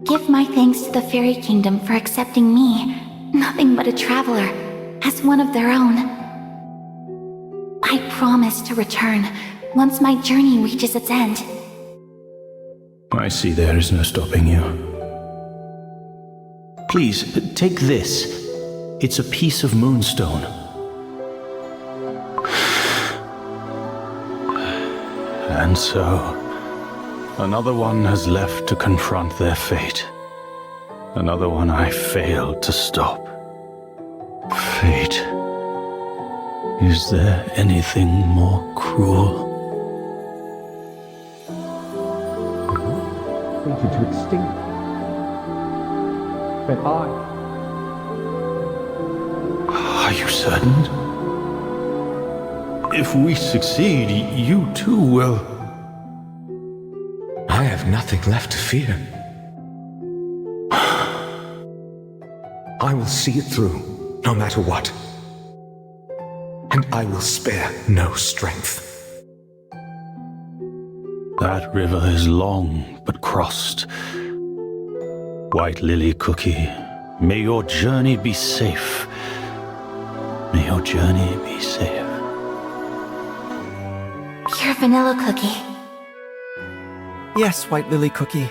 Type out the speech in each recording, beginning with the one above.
Give my thanks to the Fairy Kingdom for accepting me, nothing but a traveler, as one of their own. I promise to return once my journey reaches its end. I see there is no stopping you. Please, take this. It's a piece of moonstone. And so, another one has left to confront their fate. Another one I failed to stop. Fate. Is there anything more cruel? Fated to extinct. But Are you certain? If we succeed, you too will. I have nothing left to fear. I will see it through, no matter what. And I will spare no strength. That river is long but crossed. White Lily Cookie, may your journey be safe. May your journey be safe. Pure vanilla cookie. Yes, White Lily Cookie.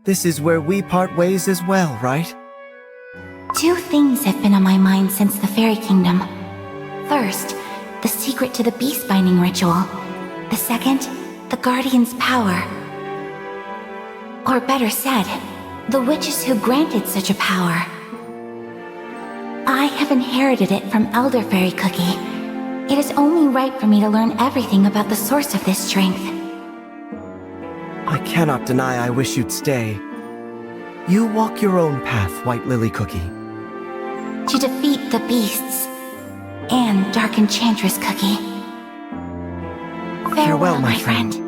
This is where we part ways as well, right? Two things have been on my mind since the Fairy Kingdom. First, the secret to the beast binding ritual. The second, the Guardian's power. Or better said, the witches who granted such a power. I have inherited it from Elder Fairy Cookie. It is only right for me to learn everything about the source of this strength. I cannot deny I wish you'd stay. You walk your own path, White Lily Cookie. To defeat the beasts and Dark Enchantress Cookie. Farewell, my friend.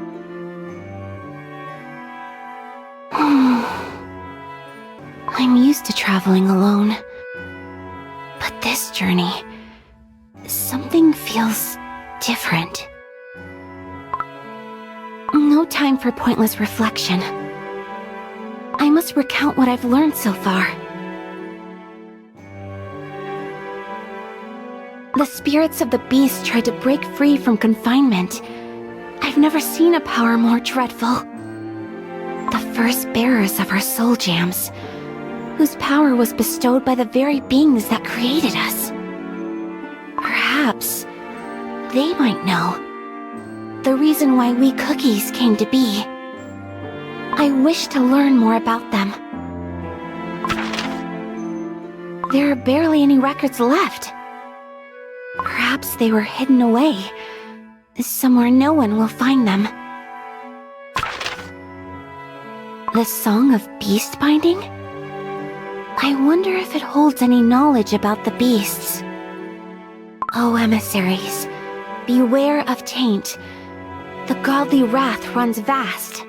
I'm used to traveling alone. But this journey, something feels different. No time for pointless reflection. I must recount what I've learned so far. The spirits of the beast tried to break free from confinement. I've never seen a power more dreadful. The first bearers of our soul gems, whose power was bestowed by the very beings that created us. Perhaps they might know the reason why we cookies came to be. I wish to learn more about them. There are barely any records left. Perhaps they were hidden away, somewhere no one will find them. The Song of Beast Binding? I wonder if it holds any knowledge about the beasts. O emissaries, beware of taint. The godly wrath runs vast.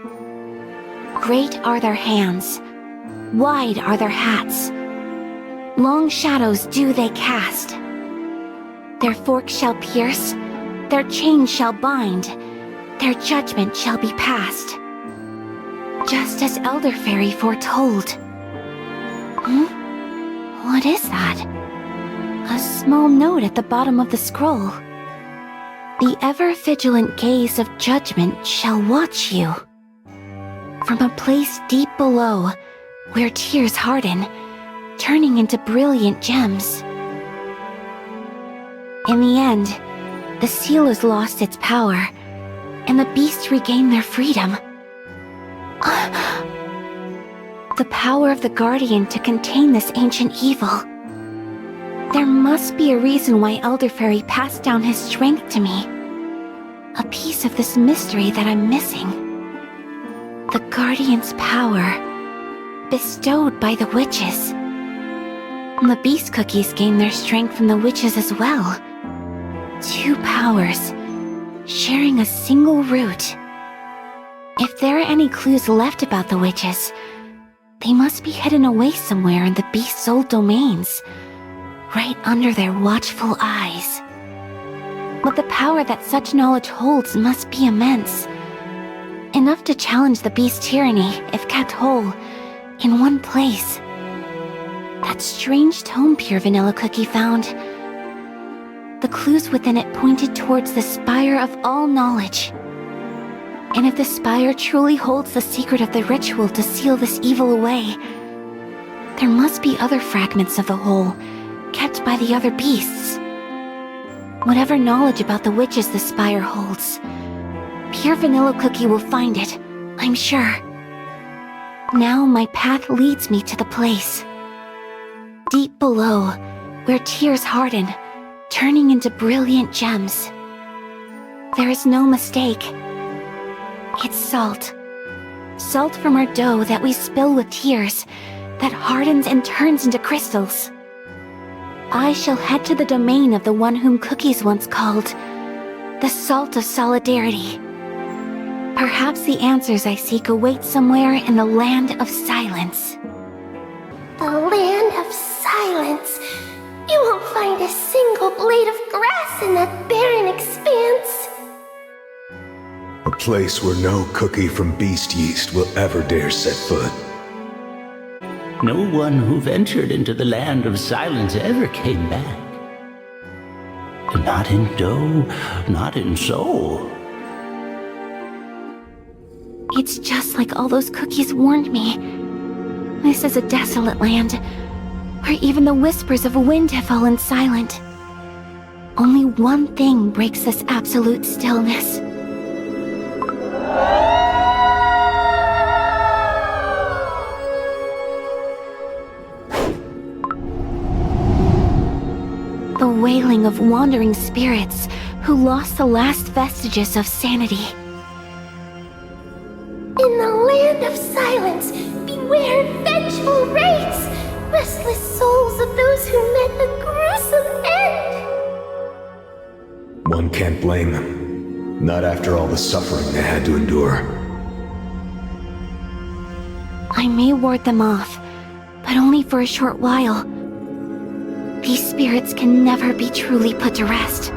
Great are their hands, wide are their hats. Long shadows do they cast. Their forks shall pierce, their chains shall bind, their judgment shall be passed. Just as Elder Fairy foretold. What is that? A small note at the bottom of the scroll. The ever-vigilant gaze of judgment shall watch you. From a place deep below, where tears harden, turning into brilliant gems. In the end, the seal has lost its power, and the beasts regain their freedom. The power of the Guardian to contain this ancient evil. There must be a reason why Elder Fairy passed down his strength to me. A piece of this mystery that I'm missing. The Guardian's power, bestowed by the witches. The beast cookies gain their strength from the witches as well. Two powers, sharing a single root. If there are any clues left about the witches, they must be hidden away somewhere in the beast's old domains, right under their watchful eyes. But the power that such knowledge holds must be immense. Enough to challenge the beast's tyranny if kept whole, in one place. That strange tome Pure Vanilla Cookie found. The clues within it pointed towards the Spire of all knowledge. And if the Spire truly holds the secret of the ritual to seal this evil away, there must be other fragments of the whole, kept by the other beasts. Whatever knowledge about the witches the Spire holds, Pure Vanilla Cookie will find it, I'm sure. Now my path leads me to the place. Deep below, where tears harden, turning into brilliant gems. There is no mistake. It's salt. Salt from our dough that we spill with tears, that hardens and turns into crystals. I shall head to the domain of the one whom Cookies once called the Salt of Solidarity. Perhaps the answers I seek await somewhere in the Land of Silence. The Land of Silence. You won't find a single blade of grass in that barren expanse. A place where no cookie from beast yeast will ever dare set foot. No one who ventured into the Land of Silence ever came back. Not in dough, not in soul. It's just like all those cookies warned me. This is a desolate land, where even the whispers of wind have fallen silent. Only one thing breaks this absolute stillness. The wailing of wandering spirits who lost the last vestiges of sanity. In the Land of Silence, beware vengeful wraiths, restless souls of those who met a gruesome end. One can't blame them. Not after all the suffering they had to endure. I may ward them off, but only for a short while. These spirits can never be truly put to rest.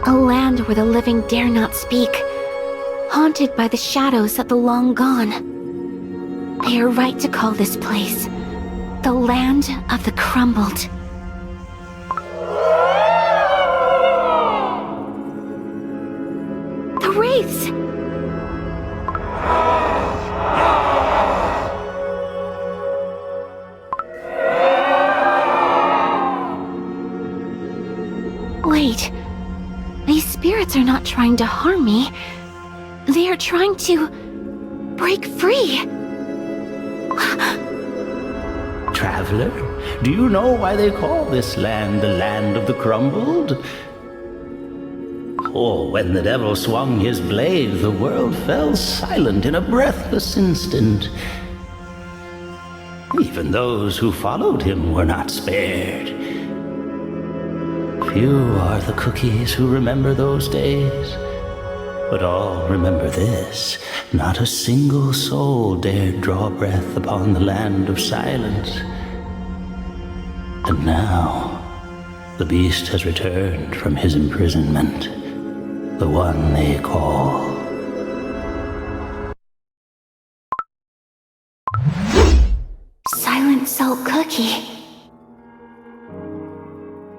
A land where the living dare not speak, haunted by the shadows of the long gone. They are right to call this place the Land of the Crumbled. The wraiths! Wait, these spirits are not trying to harm me. They are trying to break free. Traveler, do you know why they call this land the Land of the Crumbled? Oh, when the devil swung his blade, the world fell silent in a breathless instant. Even those who followed him were not spared. Few are the cookies who remember those days, but all remember this. Not a single soul dared draw breath upon the Land of Silence. And now, the beast has returned from his imprisonment, the one they call Silent Salt Cookie.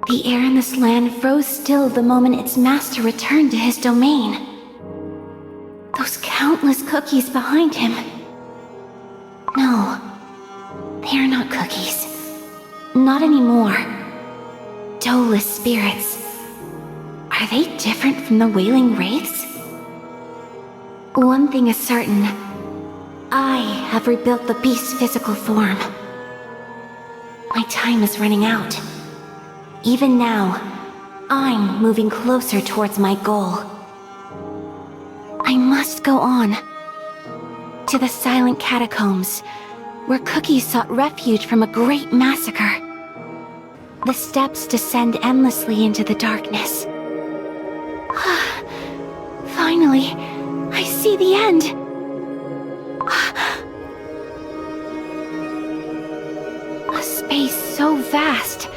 The air in this land froze still the moment its master returned to his domain. Those countless cookies behind him. No, they are not cookies. Not anymore. Doughless spirits. Are they different from the wailing wraiths? One thing is certain. I have rebuilt the beast's physical form. My time is running out. Even now, I'm moving closer towards my goal. I must go on. To the silent catacombs, where cookies sought refuge from a great massacre. The steps descend endlessly into the darkness. Finally, I see the end. A space so vast,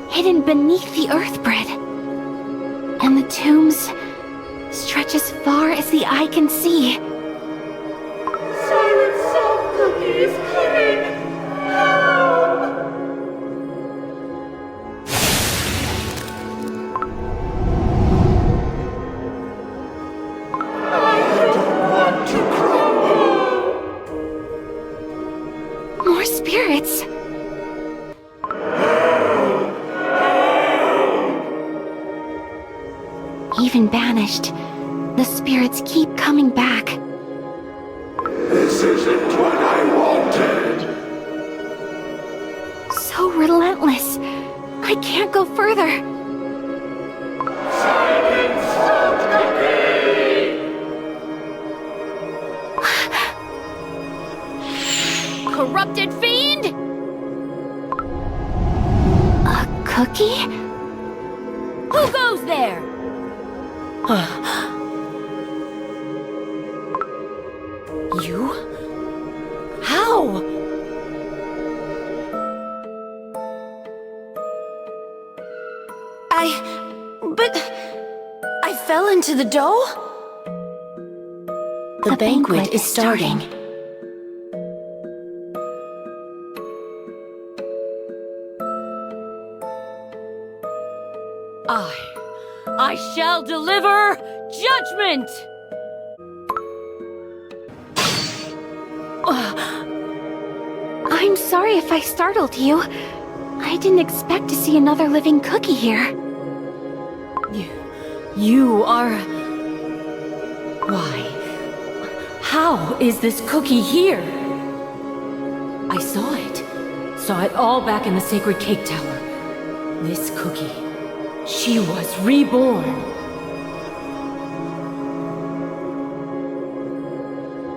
hidden beneath the earth bread. And the tombs stretch as far as the eye can see. Silent Salt Cookies, More spirits! Even banished, the spirits keep coming back. This isn't what I wanted. So relentless. I can't go further. Silence cookie! Corrupted fiend? A cookie? Who goes there? You? How? But I fell into the dough? The banquet is starting. I shall deliver judgment! I'm sorry if I startled you. I didn't expect to see another living cookie here. You are... Why? How is this cookie here? I saw it. Saw it all back in the sacred cake tower. This cookie... She was reborn.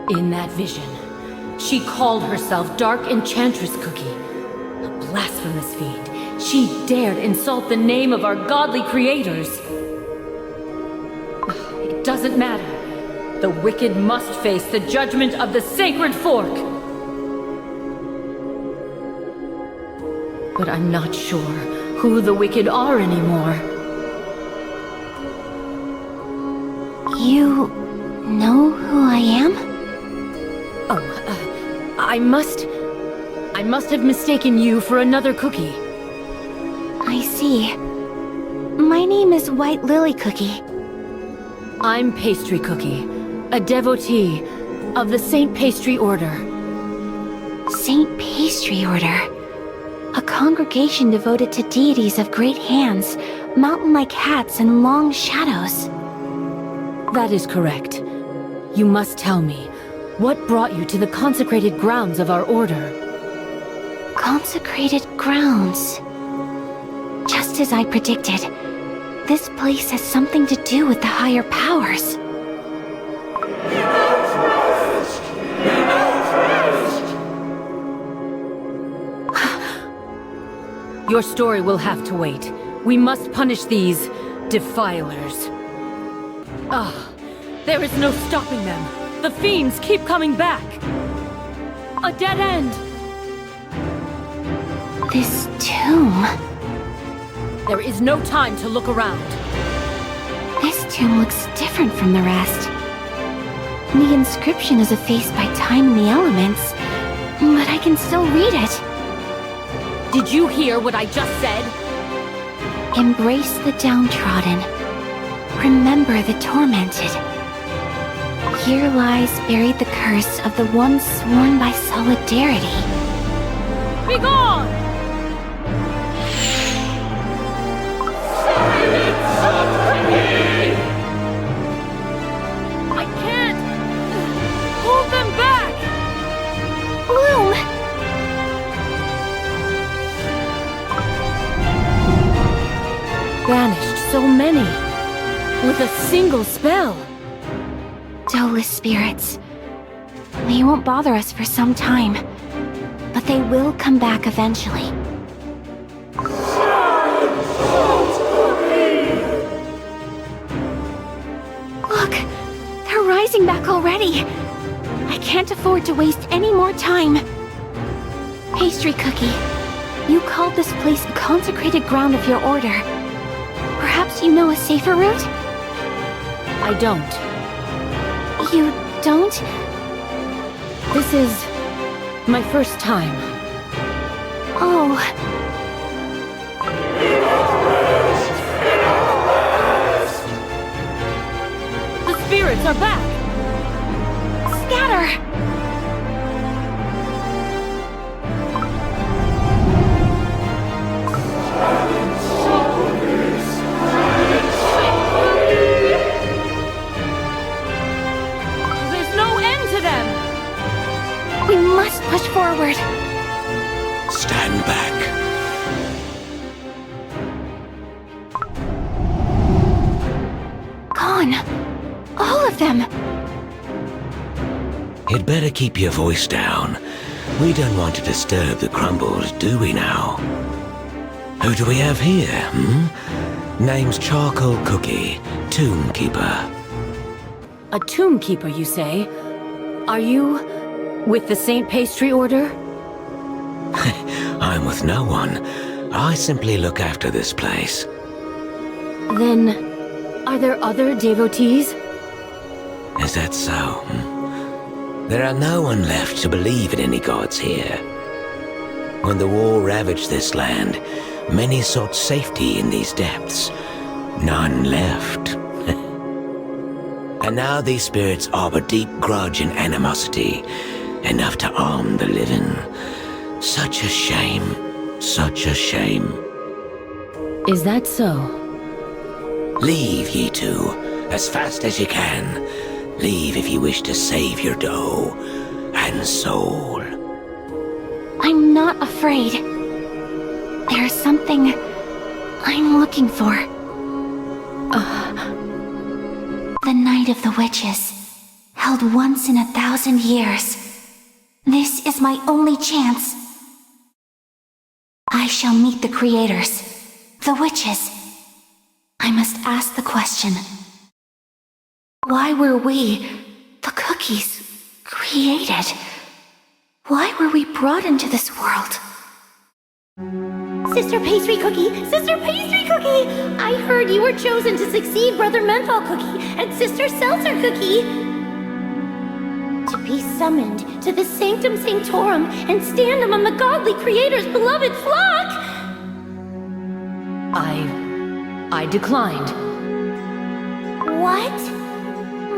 In that vision, she called herself Dark Enchantress Cookie. A blasphemous fiend. She dared insult the name of our godly creators. It doesn't matter. The wicked must face the judgment of the sacred fork. But I'm not sure who the wicked are anymore. You know who I am? Oh, I must have mistaken you for another cookie. I see. My name is White Lily Cookie. I'm Pastry Cookie, a devotee of the Saint Pastry Order. Saint Pastry Order? A congregation devoted to deities of great hands, mountain-like hats, and long shadows. That is correct. You must tell me, what brought you to the consecrated grounds of our order? Consecrated grounds? Just as I predicted, this place has something to do with the higher powers. Enough rest! Enough rest! Your story will have to wait. We must punish these defilers. There is no stopping them. The fiends keep coming back. A dead end. This tomb. There is no time to look around. This tomb looks different from the rest. The inscription is effaced by time and the elements, but I can still read it. Did you hear what I just said? Embrace the downtrodden. Remember the tormented. Here lies buried the curse of the one sworn by solidarity. Begone! I can't! Hold them back! Bloom! Banished so many. With a single spell. Soulless spirits. They won't bother us for some time. But they will come back eventually. Look! They're rising back already! I can't afford to waste any more time. Pastry Cookie, you called this place the consecrated ground of your order. Perhaps you know a safer route? I don't. You don't? This is my first time. Oh. The spirits are back! Scatter! forward. Stand back. Gone. All of them. You'd better keep your voice down. We don't want to disturb the crumbles, do we now? Who do we have here, Name's Charcoal Cookie, Tomb Keeper. A tomb keeper, you say? Are you with the Saint Pastry Order? I'm with no one. I simply look after this place. Then, are there other devotees? Is that so? There are no one left to believe in any gods here. When the war ravaged this land, many sought safety in these depths. None left. And now these spirits harbor deep grudge and animosity, enough to harm the living. Such a shame. Such a shame. Is that so? Leave, ye two, as fast as you can. Leave if you wish to save your dough and soul. I'm not afraid. There's something I'm looking for. The Night of the Witches, held once in 1,000 years. This is my only chance. I shall meet the creators, the witches. I must ask the question. Why were we, the cookies, created? Why were we brought into this world? Sister Pastry Cookie! Sister Pastry Cookie! I heard you were chosen to succeed Brother Menthol Cookie and Sister Seltzer Cookie! To be summoned to the Sanctum Sanctorum and stand among the godly creator's beloved flock! I declined. What?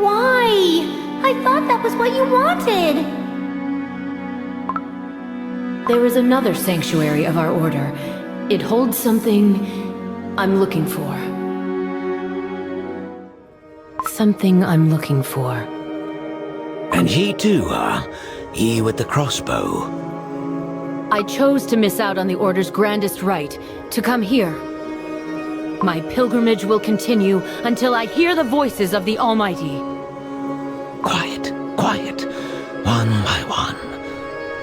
Why? I thought that was what you wanted! There is another sanctuary of our order. It holds something I'm looking for. Something I'm looking for. And ye too, huh? Ye with the crossbow. I chose to miss out on the Order's grandest rite, to come here. My pilgrimage will continue until I hear the voices of the Almighty. Quiet, quiet. One by one.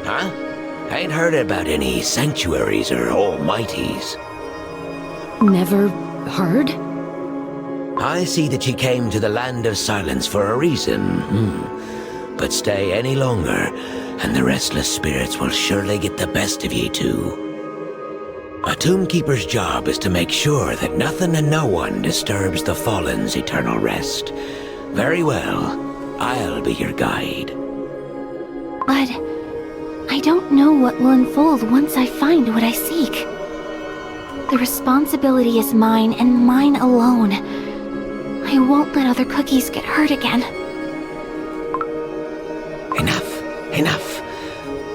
Huh? Ain't heard about any sanctuaries or almighties. Never heard? I see that ye came to the Land of Silence for a reason. But stay any longer, and the restless spirits will surely get the best of ye too. A tomb keeper's job is to make sure that nothing and no one disturbs the fallen's eternal rest. Very well, I'll be your guide. But I don't know what will unfold once I find what I seek. The responsibility is mine and mine alone. I won't let other cookies get hurt again. Enough, enough.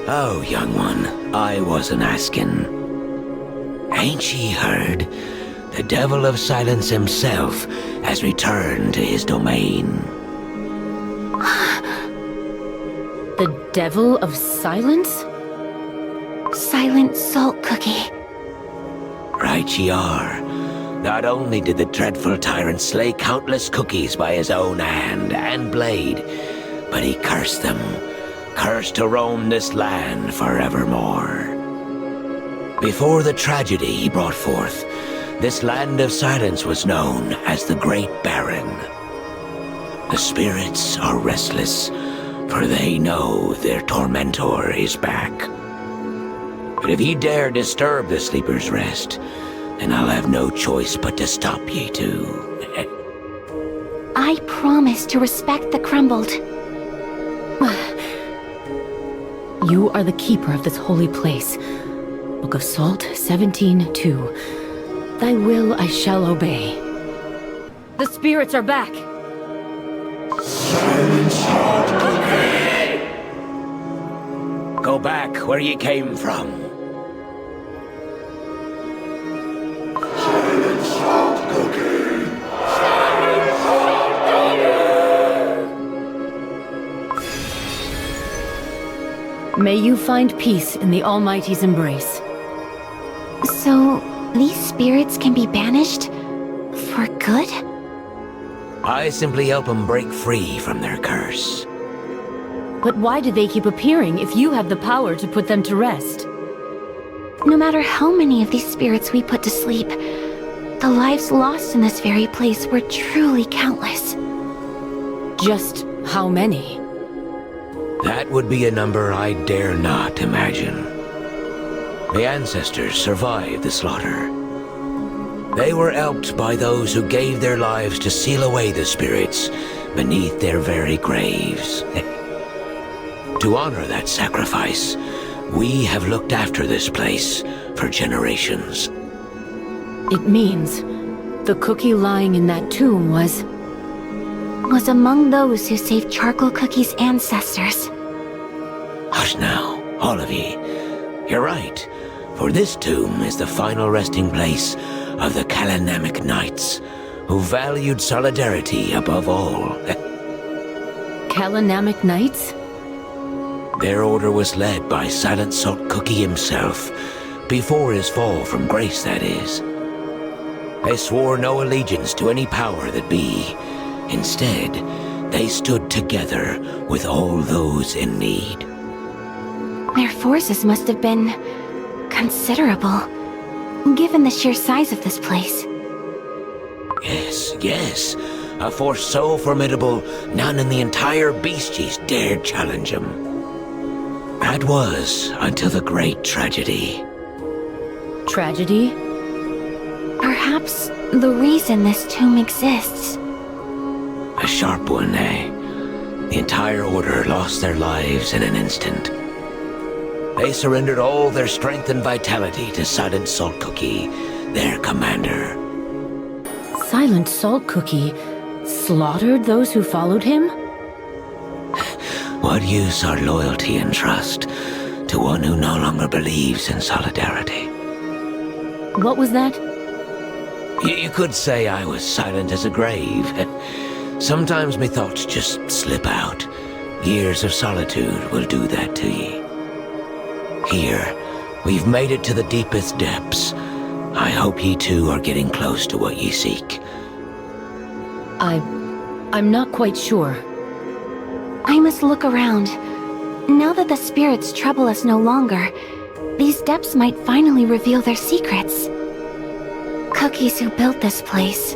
Oh, young one, I wasn't asking. Ain't ye heard? The Devil of Silence himself has returned to his domain. The Devil of Silence? Silent Salt Cookie. Right ye are. Not only did the dreadful tyrant slay countless cookies by his own hand and blade, but he cursed them, cursed to roam this land forevermore. Before the tragedy he brought forth, this Land of Silence was known as the Great Barren. The spirits are restless, for they know their tormentor is back. But if ye dare disturb the sleeper's rest, then I'll have no choice but to stop ye too. I promise to respect the crumbled. You are the keeper of this holy place. Book of Salt 17:2. Thy will I shall obey. The spirits are back! Silence, Salt Cookie! Go back where ye came from. Silence, Salt Cookie! Silence, Salt Cookie! May you find peace in the Almighty's embrace. So, these spirits can be banished? For good? I simply help them break free from their curse. But why do they keep appearing if you have the power to put them to rest? No matter how many of these spirits we put to sleep, the lives lost in this very place were truly countless. Just how many? That would be a number I dare not imagine. The ancestors survived the slaughter. They were helped by those who gave their lives to seal away the spirits beneath their very graves. To honor that sacrifice, we have looked after this place for generations. It means the cookie lying in that tomb was among those who saved Charcoal Cookie's ancestors. Hush now, all of ye. You're right, for this tomb is the final resting place of the Kalanamic Knights, who valued solidarity above all. Kalanamic Knights? Their order was led by Silent Salt Cookie himself, before his fall from grace, that is. They swore no allegiance to any power that be. Instead, they stood together with all those in need. Their forces must have been considerable, given the sheer size of this place. Yes. A force so formidable, none in the entire Beasties dared challenge him. That was until the great tragedy. Tragedy? Perhaps the reason this tomb exists. A sharp one, eh? The entire order lost their lives in an instant. They surrendered all their strength and vitality to Silent Salt Cookie, their commander. Silent Salt Cookie slaughtered those who followed him? What use are loyalty and trust to one who no longer believes in solidarity? What was that? You could say I was silent as a grave. Sometimes me thoughts just slip out. Years of solitude will do that to ye. Here, we've made it to the deepest depths. I hope ye too are getting close to what ye seek. I'm not quite sure. I must look around. Now that the spirits trouble us no longer, these depths might finally reveal their secrets. Cookies who built this place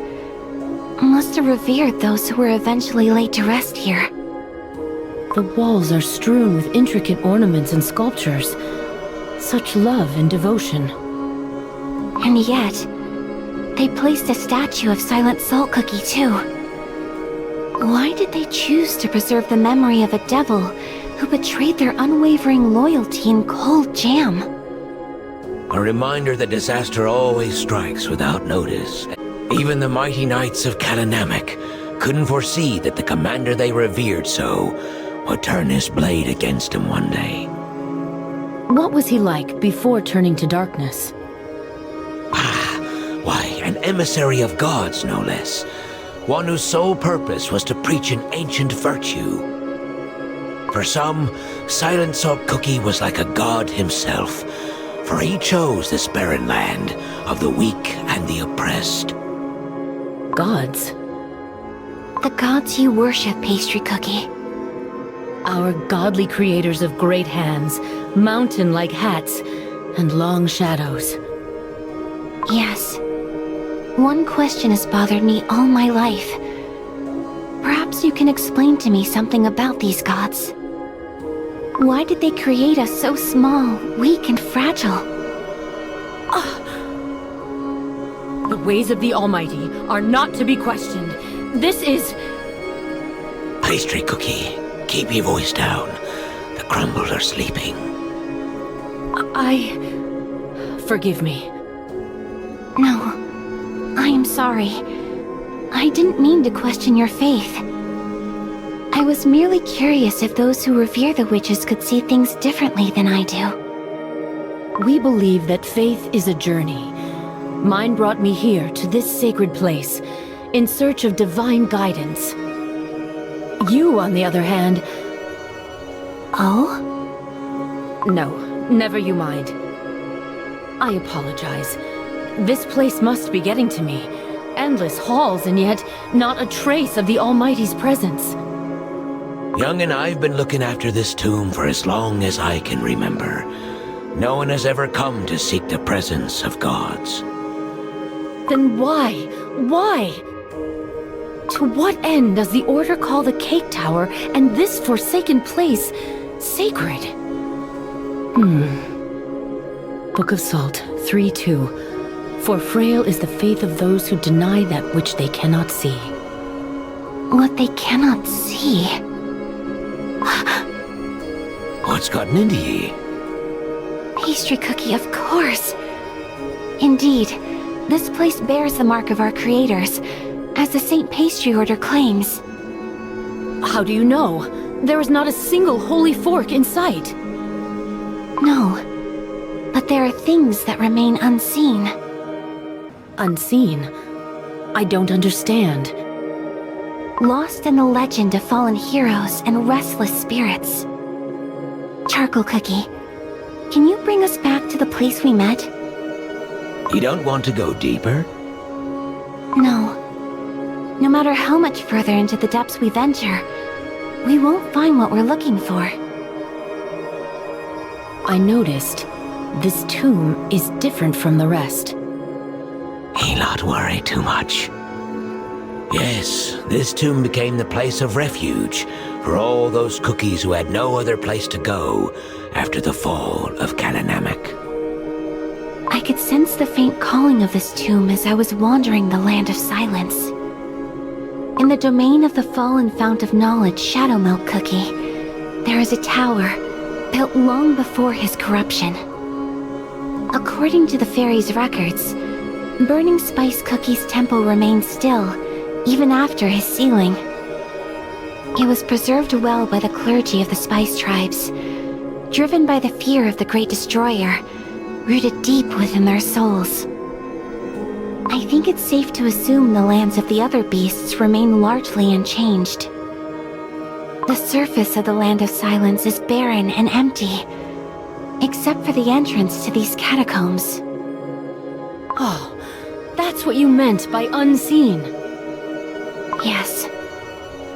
must have revered those who were eventually laid to rest here. The walls are strewn with intricate ornaments and sculptures. Such love and devotion. And yet, they placed a statue of Silent Salt Cookie too. Why did they choose to preserve the memory of a devil who betrayed their unwavering loyalty in cold jam? A reminder that disaster always strikes without notice. Even the mighty knights of Kalanamic couldn't foresee that the commander they revered so would turn his blade against him one day. What was he like before turning to darkness? Why, an emissary of gods, no less. One whose sole purpose was to preach an ancient virtue. For some, Silent Salt Cookie was like a god himself, for he chose this barren land of the weak and the oppressed. Gods? The gods you worship, Pastry Cookie. Our godly creators of great hands, mountain-like hats, and long shadows. Yes. One question has bothered me all my life. Perhaps you can explain to me something about these gods. Why did they create us so small, weak, and fragile? The ways of the Almighty are not to be questioned. This is... Pastry Cookie, keep your voice down. The crumbles are sleeping. Forgive me. No. I am sorry. I didn't mean to question your faith. I was merely curious if those who revere the witches could see things differently than I do. We believe that faith is a journey. Mine brought me here to this sacred place, in search of divine guidance. You, on the other hand... Oh? No, never you mind. I apologize. This place must be getting to me. Endless halls, and yet not a trace of the Almighty's presence. Youngin', I've been looking after this tomb for as long as I can remember. No one has ever come to seek the presence of gods. Then why? Why? To what end does the Order call the Cake Tower and this forsaken place sacred? Book of Salt 3:2. For frail is the faith of those who deny that which they cannot see. What they cannot see. What's gotten into ye? Pastry cookie, of course. Indeed, this place bears the mark of our creators, as the Saint Pastry Order claims. How do you know? There is not a single holy fork in sight. No, but there are things that remain unseen. Unseen? I don't understand. Lost in the legend of fallen heroes and restless spirits. Charcoal Cookie, can you bring us back to the place we met? You don't want to go deeper? No. No matter how much further into the depths we venture, we won't find what we're looking for. I noticed this tomb is different from the rest. He not worry too much. Yes, this tomb became the place of refuge for all those cookies who had no other place to go after the fall of Kalanamak. I could sense the faint calling of this tomb as I was wandering the Land of Silence. In the domain of the fallen fount of knowledge, Shadow Milk Cookie, there is a tower built long before his corruption. According to the fairy's records, Burning Spice Cookie's temple remained still even after his sealing. It was preserved well by the clergy of the Spice Tribes, driven by the fear of the Great Destroyer, rooted deep within their souls. I think it's safe to assume the lands of the other beasts remain largely unchanged. The surface of the Land of Silence is barren and empty, except for the entrance to these catacombs. Oh, that's what you meant by unseen. Yes.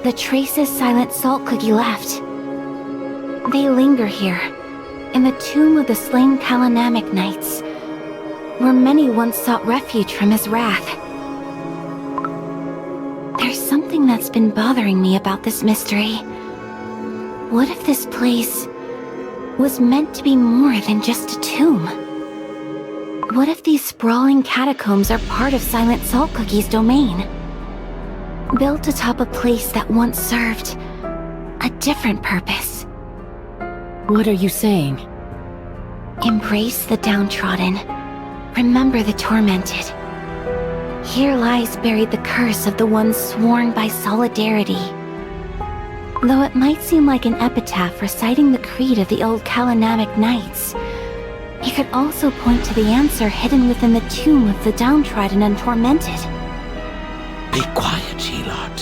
The traces Silent Salt Cookie left. They linger here, in the tomb of the slain Kalanamak Knights, where many once sought refuge from his wrath. There's something that's been bothering me about this mystery. What if this place was meant to be more than just a tomb? What if these sprawling catacombs are part of Silent Salt Cookie's domain? Built atop a place that once served a different purpose. What are you saying? Embrace the downtrodden. Remember the tormented. Here lies buried the curse of the ones sworn by solidarity. Though it might seem like an epitaph reciting the creed of the old Kalanamak Knights, it could also point to the answer hidden within the tomb of the downtrodden and tormented. Be quiet, She-Lot.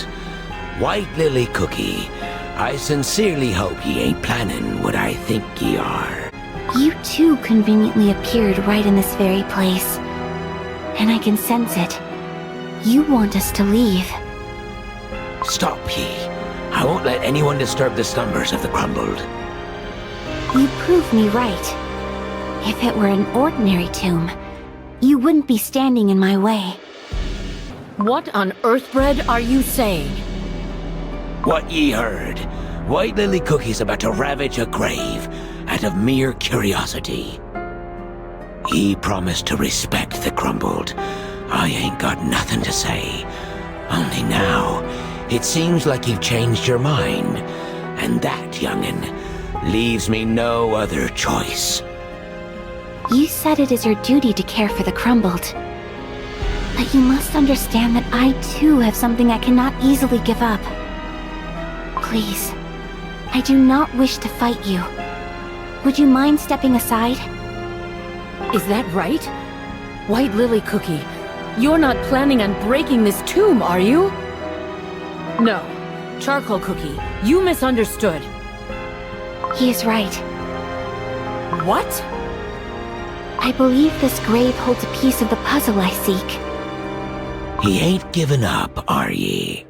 White Lily Cookie, I sincerely hope ye ain't planning what I think ye are. You too conveniently appeared right in this very place. And I can sense it. You want us to leave. Stop ye. I won't let anyone disturb the slumbers of the crumbled. You prove me right. If it were an ordinary tomb, you wouldn't be standing in my way. What on Earthbread are you saying? What ye heard. White Lily Cookie's about to ravage a grave out of mere curiosity. Ye promised to respect the crumbled. I ain't got nothing to say. Only now, it seems like you've changed your mind. And that, youngin', leaves me no other choice. You said it is your duty to care for the crumbled. But you must understand that I too have something I cannot easily give up. Please, I do not wish to fight you. Would you mind stepping aside? Is that right? White Lily Cookie, you're not planning on breaking this tomb, are you? No. Charcoal Cookie, you misunderstood. He is right. What? I believe this grave holds a piece of the puzzle I seek. He ain't given up, are ye?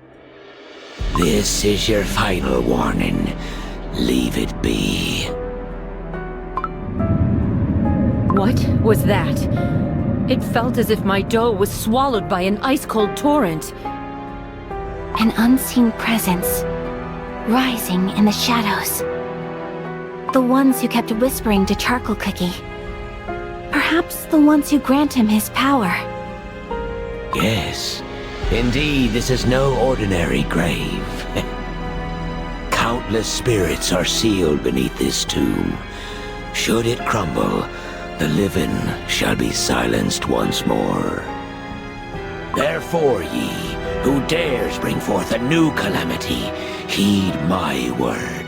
This is your final warning. Leave it be. What was that? It felt as if my dough was swallowed by an ice-cold torrent. An unseen presence, rising in the shadows. The ones who kept whispering to Charcoal Cookie. Perhaps the ones who grant him his power. Yes, indeed, this is no ordinary grave. Countless spirits are sealed beneath this tomb. Should it crumble, the living shall be silenced once more. Therefore, ye, who dares bring forth a new calamity, heed my word.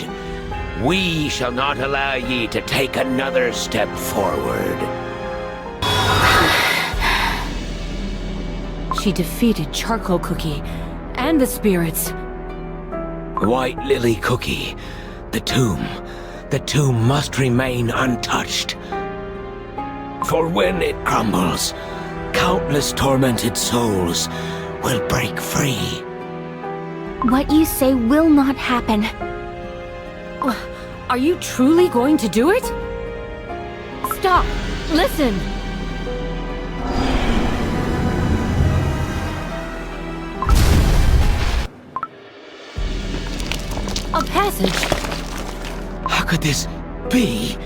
We shall not allow ye to take another step forward. She defeated Charcoal Cookie and the spirits. White Lily Cookie, the tomb must remain untouched. For when it crumbles, countless tormented souls will break free. What you say will not happen. Are you truly going to do it? Stop! Listen! A passage! How could this be?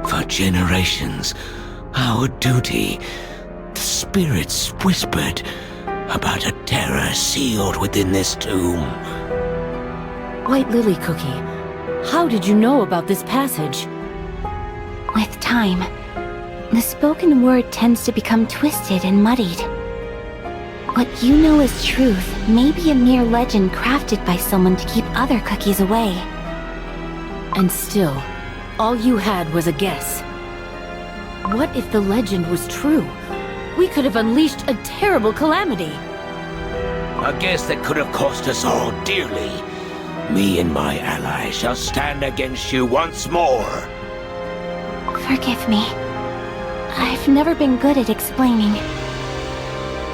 For generations, our duty, the spirits whispered about a terror sealed within this tomb. White Lily Cookie, how did you know about this passage? With time, the spoken word tends to become twisted and muddied. What you know is truth may be a mere legend crafted by someone to keep other cookies away. And still, all you had was a guess. What if the legend was true? We could have unleashed a terrible calamity. A guess that could have cost us all dearly. Me and my allies shall stand against you once more. Forgive me. I've never been good at explaining.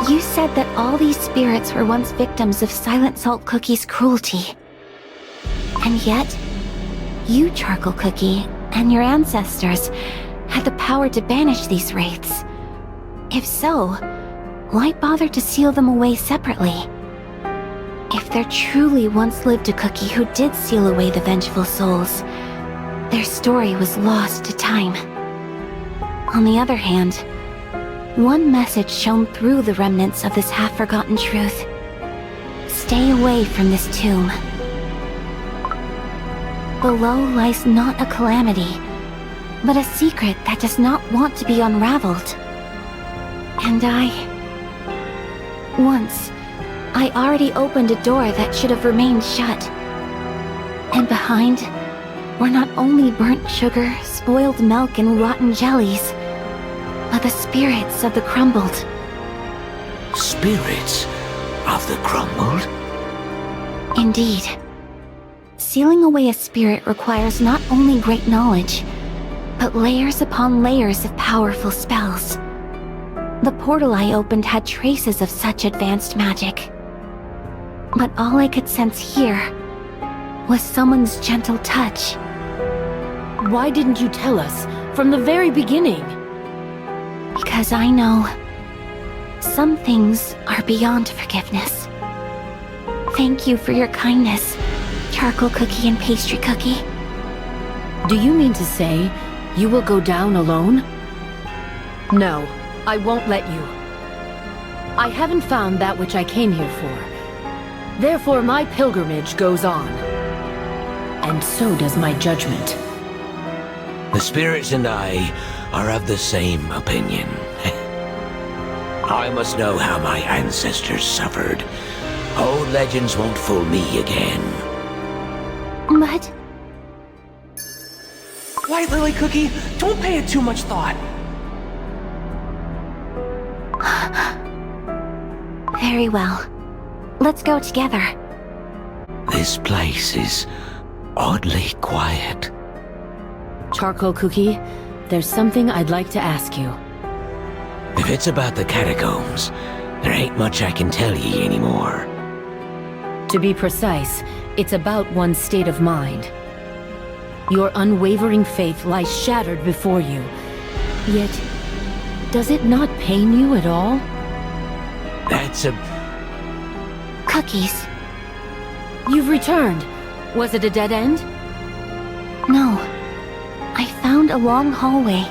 You said that all these spirits were once victims of Silent Salt Cookie's cruelty. And yet, you, Charcoal Cookie, and your ancestors had the power to banish these wraiths. If so, why bother to seal them away separately? If there truly once lived a cookie who did seal away the vengeful souls, their story was lost to time. On the other hand, one message shone through the remnants of this half-forgotten truth. Stay away from this tomb. Below lies not a calamity, but a secret that does not want to be unraveled. And once, I already opened a door that should have remained shut. And behind were not only burnt sugar, spoiled milk, and rotten jellies, but the spirits of the crumbled. Spirits of the crumbled? Indeed. Sealing away a spirit requires not only great knowledge, but layers upon layers of powerful spells. The portal I opened had traces of such advanced magic. But all I could sense here was someone's gentle touch. Why didn't you tell us from the very beginning? Because I know some things are beyond forgiveness. Thank you for your kindness, Charcoal Cookie and Pastry Cookie. Do you mean to say you will go down alone? No, I won't let you. I haven't found that which I came here for. Therefore, my pilgrimage goes on. And so does my judgment. The spirits and I are of the same opinion. I must know how my ancestors suffered. Old legends won't fool me again. But White Lily Cookie, don't pay it too much thought. very well. Let's go together. This place is oddly quiet. Charcoal Cookie, there's something I'd like to ask you. If it's about the catacombs, there ain't much I can tell ye anymore. To be precise, it's about one's state of mind. Your unwavering faith lies shattered before you. Yet, does it not pain you at all? That's a... Cookies. You've returned. Was it a dead end? No. I found a long hallway.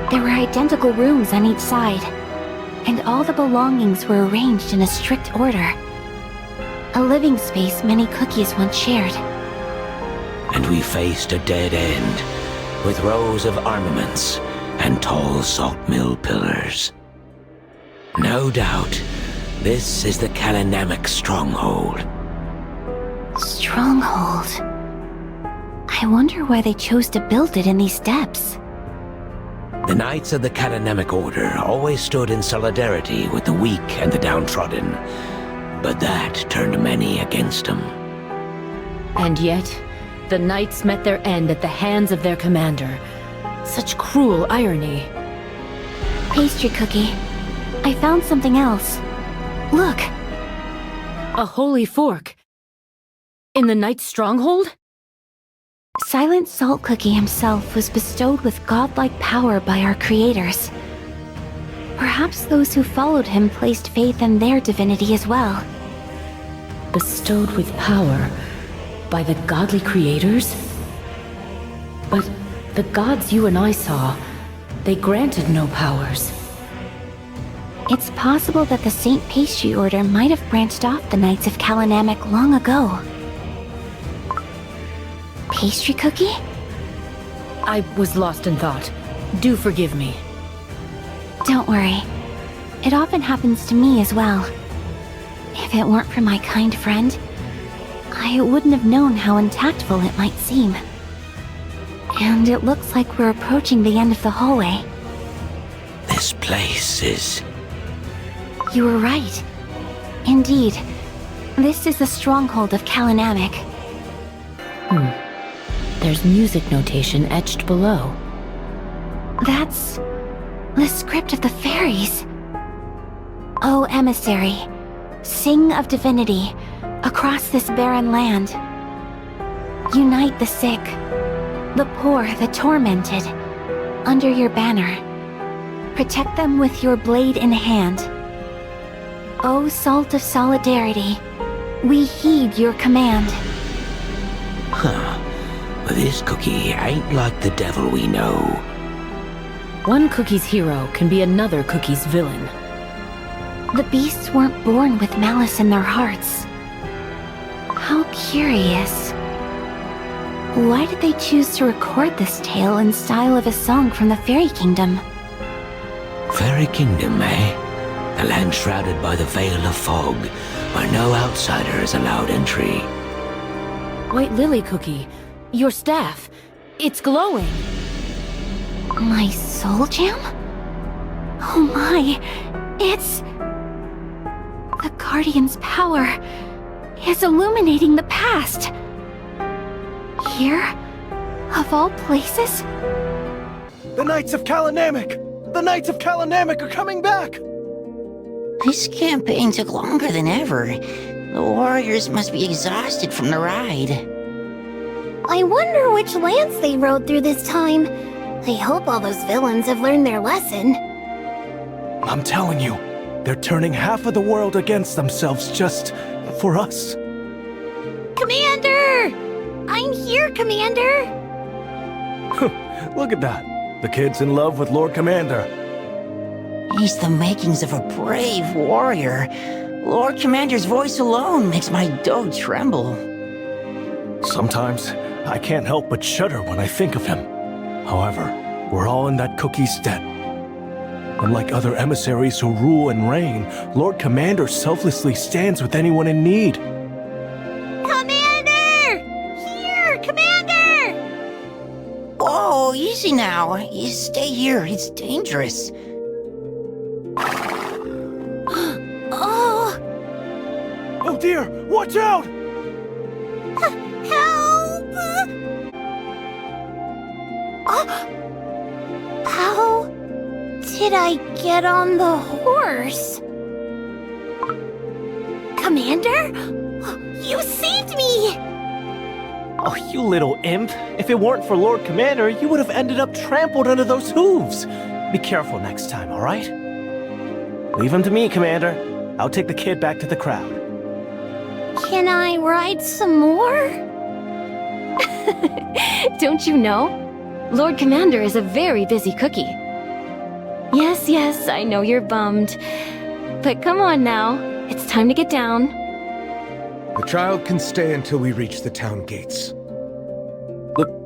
There were identical rooms on each side, and all the belongings were arranged in a strict order. A living space many cookies once shared. And we faced a dead end, with rows of armaments and tall salt mill pillars. No doubt, this is the Kalanamic stronghold. Stronghold. I wonder why they chose to build it in these depths. The Knights of the Kalanamic Order always stood in solidarity with the weak and the downtrodden, but that turned many against them. And yet, the Knights met their end at the hands of their commander. Such cruel irony. Pastry Cookie, I found something else. Look! A holy fork. In the Knight's stronghold? Silent Salt Cookie himself was bestowed with godlike power by our creators. Perhaps those who followed him placed faith in their divinity as well. Bestowed with power by the godly creators? But the gods you and I saw, they granted no powers. It's possible that the Saint Pastry Order might have branched off the Knights of Kalanamic long ago. Pastry Cookie? I was lost in thought. Do forgive me. Don't worry. It often happens to me as well. If it weren't for my kind friend, I wouldn't have known how untactful it might seem. And it looks like we're approaching the end of the hallway. This place is... You were right. Indeed, this is the stronghold of Kalanamic. There's music notation etched below. That's the script of the fairies. O emissary, sing of divinity across this barren land. Unite the sick, the poor, the tormented, under your banner. Protect them with your blade in hand. O salt of solidarity, we heed your command. Huh. But this cookie ain't like the devil we know. One cookie's hero can be another cookie's villain. The beasts weren't born with malice in their hearts. How curious. Why did they choose to record this tale in style of a song from the Fairy Kingdom? Fairy Kingdom, eh? A land shrouded by the veil of fog, where no outsider is allowed entry. White Lily Cookie, your staff, it's glowing. My soul gem? Oh my, it's... The Guardian's power is illuminating the past. Here? Of all places? The Knights of Kalanamic! The Knights of Kalanamic are coming back! This campaign took longer than ever. The warriors must be exhausted from the ride. I wonder which lands they rode through this time. I hope all those villains have learned their lesson. I'm telling you, they're turning half of the world against themselves just for us. Commander! I'm here, Commander! Look at that. The kid's in love with Lord Commander. He's the makings of a brave warrior. Lord Commander's voice alone makes my dough tremble. Sometimes, I can't help but shudder when I think of him. However, we're all in that cookie's debt. Unlike other emissaries who rule and reign, Lord Commander selflessly stands with anyone in need. Commander! Here, Commander! Whoa, easy now. You stay here, it's dangerous. Oh! Oh dear, watch out! Help! did I get on the horse? Commander? You saved me! Oh, you little imp. If it weren't for Lord Commander, you would have ended up trampled under those hooves. Be careful next time, all right? Leave him to me, Commander. I'll take the kid back to the crowd. Can I ride some more? Don't you know? Lord Commander is a very busy cookie. Yes, I know you're bummed. But come on now. It's time to get down. The child can stay until we reach the town gates.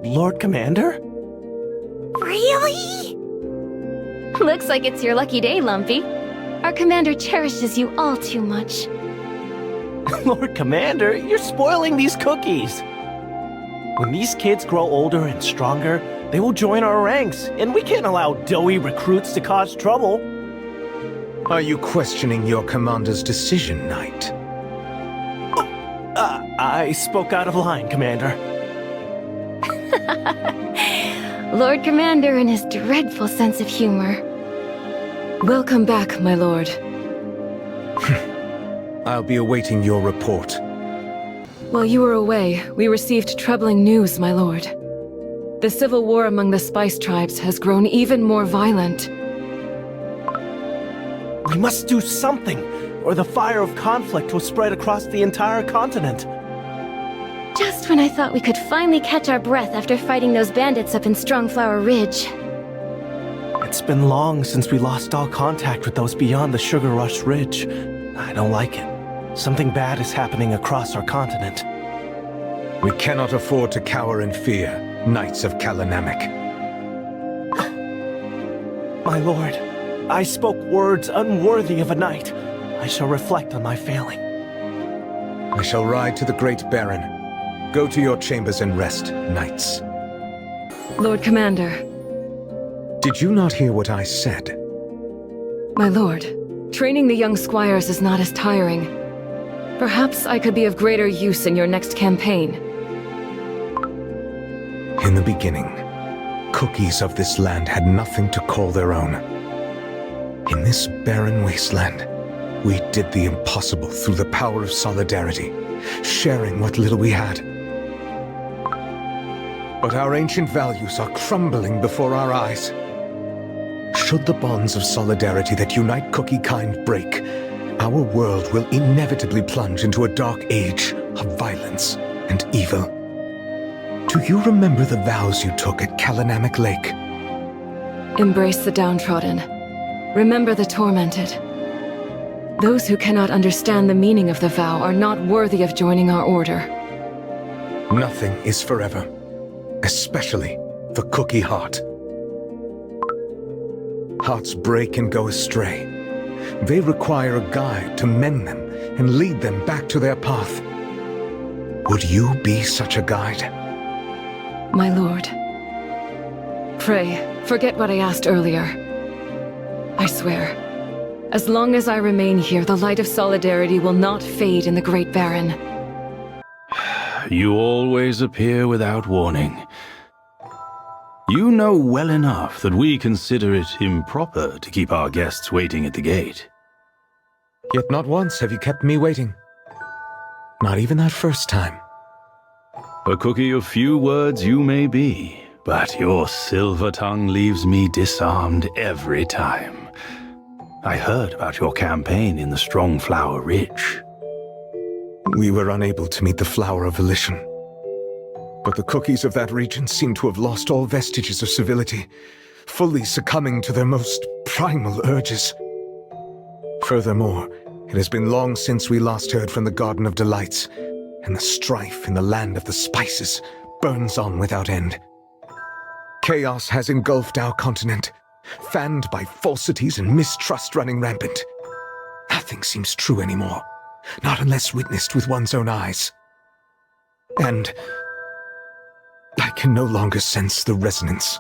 Lord Commander? Really? Looks like it's your lucky day, Lumpy. Our commander cherishes you all too much. Lord Commander, you're spoiling these cookies. When these kids grow older and stronger, they will join our ranks, and we can't allow doughy recruits to cause trouble. Are you questioning your commander's decision, Knight? I spoke out of line, Commander. Lord Commander and his dreadful sense of humor. Welcome back, my lord. I'll be awaiting your report. While you were away, we received troubling news, my lord. The civil war among the spice tribes has grown even more violent. We must do something, or the fire of conflict will spread across the entire continent. Just when I thought we could finally catch our breath after fighting those bandits up in Strongflower Ridge. It's been long since we lost all contact with those beyond the Sugar Rush Ridge. I don't like it. Something bad is happening across our continent. We cannot afford to cower in fear, Knights of Kalanamek. My lord, I spoke words unworthy of a knight. I shall reflect on my failing. I shall ride to the Great Baron. Go to your chambers and rest, Knights. Lord Commander. Did you not hear what I said? My lord, training the young squires is not as tiring. Perhaps I could be of greater use in your next campaign. In the beginning, cookies of this land had nothing to call their own. In this barren wasteland, we did the impossible through the power of solidarity, sharing what little we had. But our ancient values are crumbling before our eyes. Should the bonds of solidarity that unite cookie kind break, our world will inevitably plunge into a dark age of violence and evil. Do you remember the vows you took at Kalanamek Lake? Embrace the downtrodden. Remember the tormented. Those who cannot understand the meaning of the vow are not worthy of joining our order. Nothing is forever, especially the cookie heart. Hearts break and go astray. They require a guide to mend them and lead them back to their path. Would you be such a guide? My lord. Pray, forget what I asked earlier. I swear, as long as I remain here, the light of solidarity will not fade in the Great Baron. You always appear without warning. You know well enough that we consider it improper to keep our guests waiting at the gate. Yet not once have you kept me waiting. Not even that first time. A cookie of few words you may be, but your silver tongue leaves me disarmed every time. I heard about your campaign in the Strongflower Ridge. We were unable to meet the Flower of Volition. But the cookies of that region seem to have lost all vestiges of civility, fully succumbing to their most primal urges. Furthermore, it has been long since we last heard from the Garden of Delights, and the strife in the land of the spices burns on without end. Chaos has engulfed our continent, fanned by falsities and mistrust running rampant. Nothing seems true anymore, not unless witnessed with one's own eyes. And I can no longer sense the resonance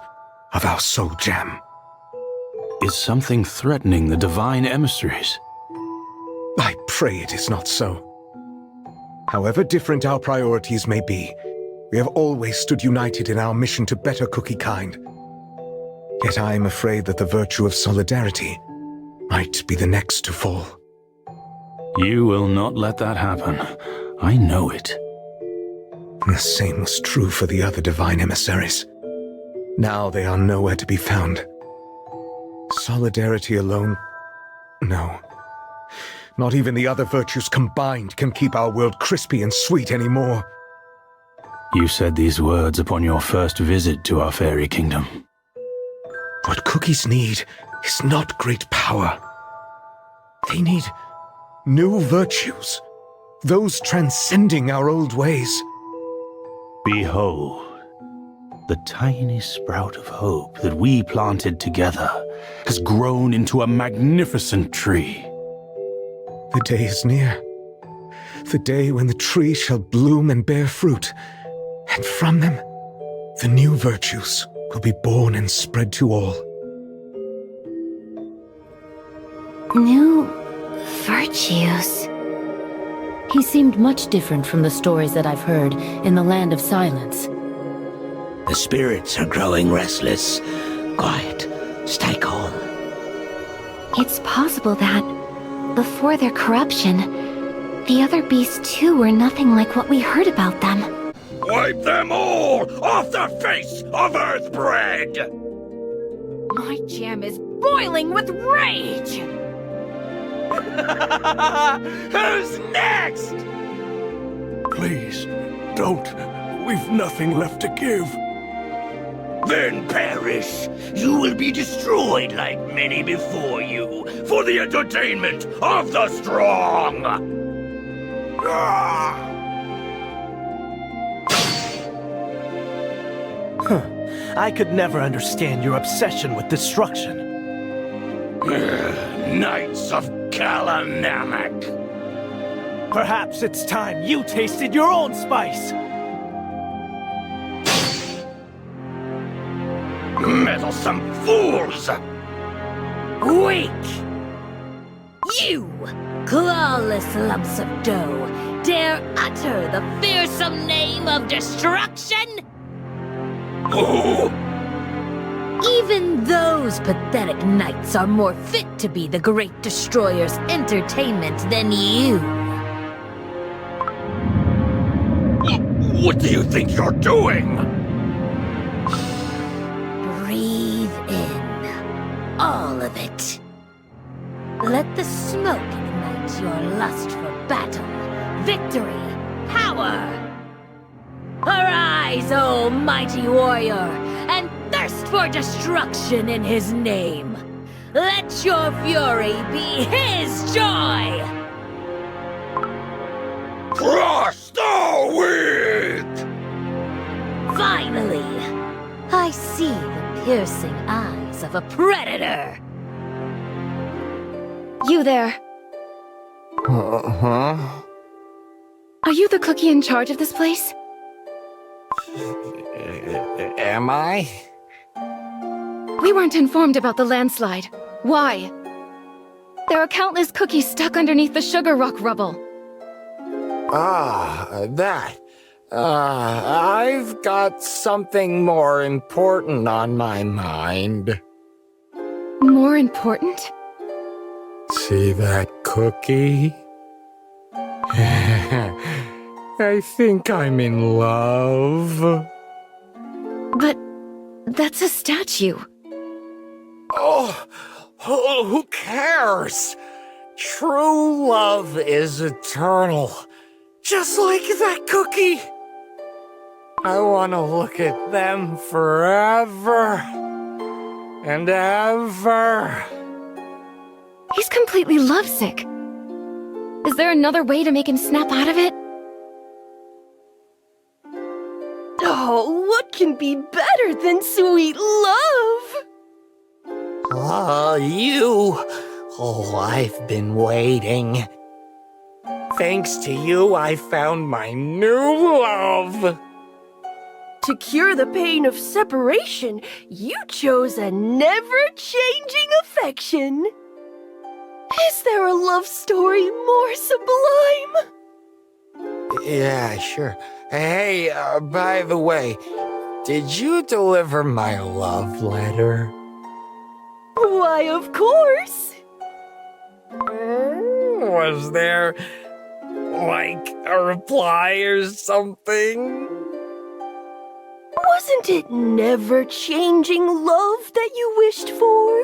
of our soul jam. Is something threatening the divine emissaries? I pray it is not so. However different our priorities may be, we have always stood united in our mission to better cookie kind. Yet I am afraid that the virtue of solidarity might be the next to fall. You will not let that happen. I know it. The same was true for the other divine emissaries. Now they are nowhere to be found. Solidarity alone? No. Not even the other virtues combined can keep our world crispy and sweet anymore. You said these words upon your first visit to our fairy kingdom. What cookies need is not great power. They need new virtues, those transcending our old ways. Behold, the tiny sprout of hope that we planted together has grown into a magnificent tree. The day is near. The day when the tree shall bloom and bear fruit, and from them, the new virtues will be born and spread to all. New virtues. He seemed much different from the stories that I've heard in the Land of Silence. The spirits are growing restless. Quiet. Stay calm. It's possible that, before their corruption, the other beasts too were nothing like what we heard about them. Wipe them all off the face of Earthbread! My jam is boiling with rage! Who's next? Please, don't. We've nothing left to give. Then perish. You will be destroyed like many before you, for the entertainment of the strong. Ah! I could never understand your obsession with destruction. Knights of Kalanamak. Perhaps it's time you tasted your own spice. Meddlesome fools! Weak! You, clawless lumps of dough, dare utter the fearsome name of destruction? Who? Even those pathetic knights are more fit to be the Great Destroyer's entertainment than you. What do you think you're doing? Breathe in. All of it. Let the smoke ignite your lust for battle, victory, power. Arise, O mighty warrior, and thirst for destruction in his name. Let your fury be his joy! Crush the weak! Finally, I see the piercing eyes of a predator. You there. Huh? Are you the cookie in charge of this place? Am I? We weren't informed about the landslide. Why? There are countless cookies stuck underneath the sugar rock rubble. That. I've got something more important on my mind. More important? See that cookie? I think I'm in love. But that's a statue. Oh, who cares? True love is eternal. Just like that cookie. I want to look at them forever and ever. He's completely lovesick. Is there another way to make him snap out of it? Oh, what can be better than sweet love? You. Oh, I've been waiting. Thanks to you, I found my new love. To cure the pain of separation, you chose a never-changing affection. Is there a love story more sublime? Yeah, sure. Hey, by the way, did you deliver my love letter? Why, of course! Was there, like, a reply or something? Wasn't it never-changing love that you wished for?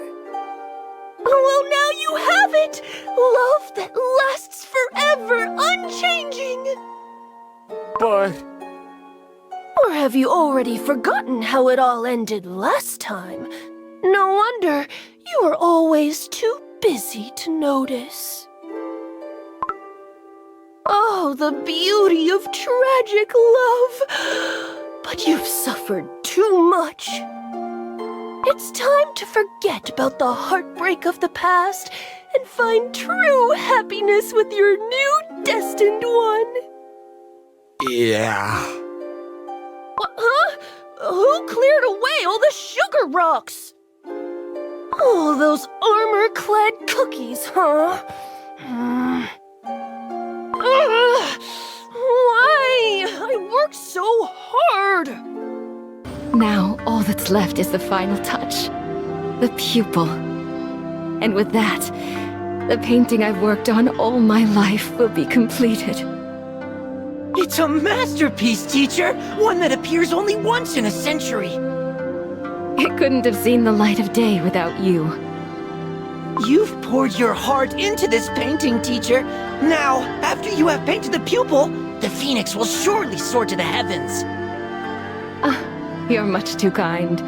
Well, now you have it! Love that lasts forever, unchanging! But... Or have you already forgotten how it all ended last time? No wonder you were always too busy to notice. Oh, the beauty of tragic love! But you've suffered too much. It's time to forget about the heartbreak of the past and find true happiness with your new destined one. yeah... Huh? Who cleared away all the sugar rocks? Oh, those armor-clad cookies, huh? Why? I worked so hard! Now, all that's left is the final touch. The pupil. And with that, the painting I've worked on all my life will be completed. It's a masterpiece, teacher! One that appears only once in a century! It couldn't have seen the light of day without you. You've poured your heart into this painting, teacher. Now, after you have painted the pupil, the phoenix will surely soar to the heavens. You're much too kind.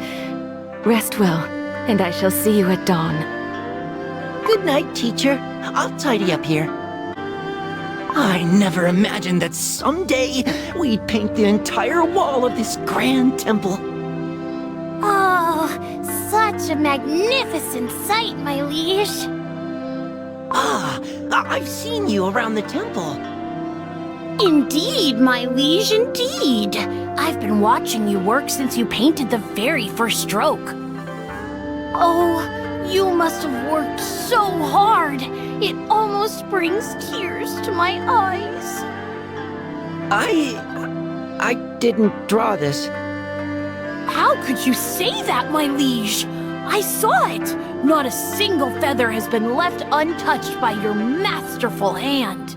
Rest well, and I shall see you at dawn. Good night, teacher. I'll tidy up here. I never imagined that someday we'd paint the entire wall of this grand temple. Oh, such a magnificent sight, my liege. Ah, I've seen you around the temple. Indeed, my liege, indeed. I've been watching you work since you painted the very first stroke. Oh, you must have worked so hard. It almost brings tears to my eyes. I didn't draw this. How could you say that, my liege? I saw it. Not a single feather has been left untouched by your masterful hand.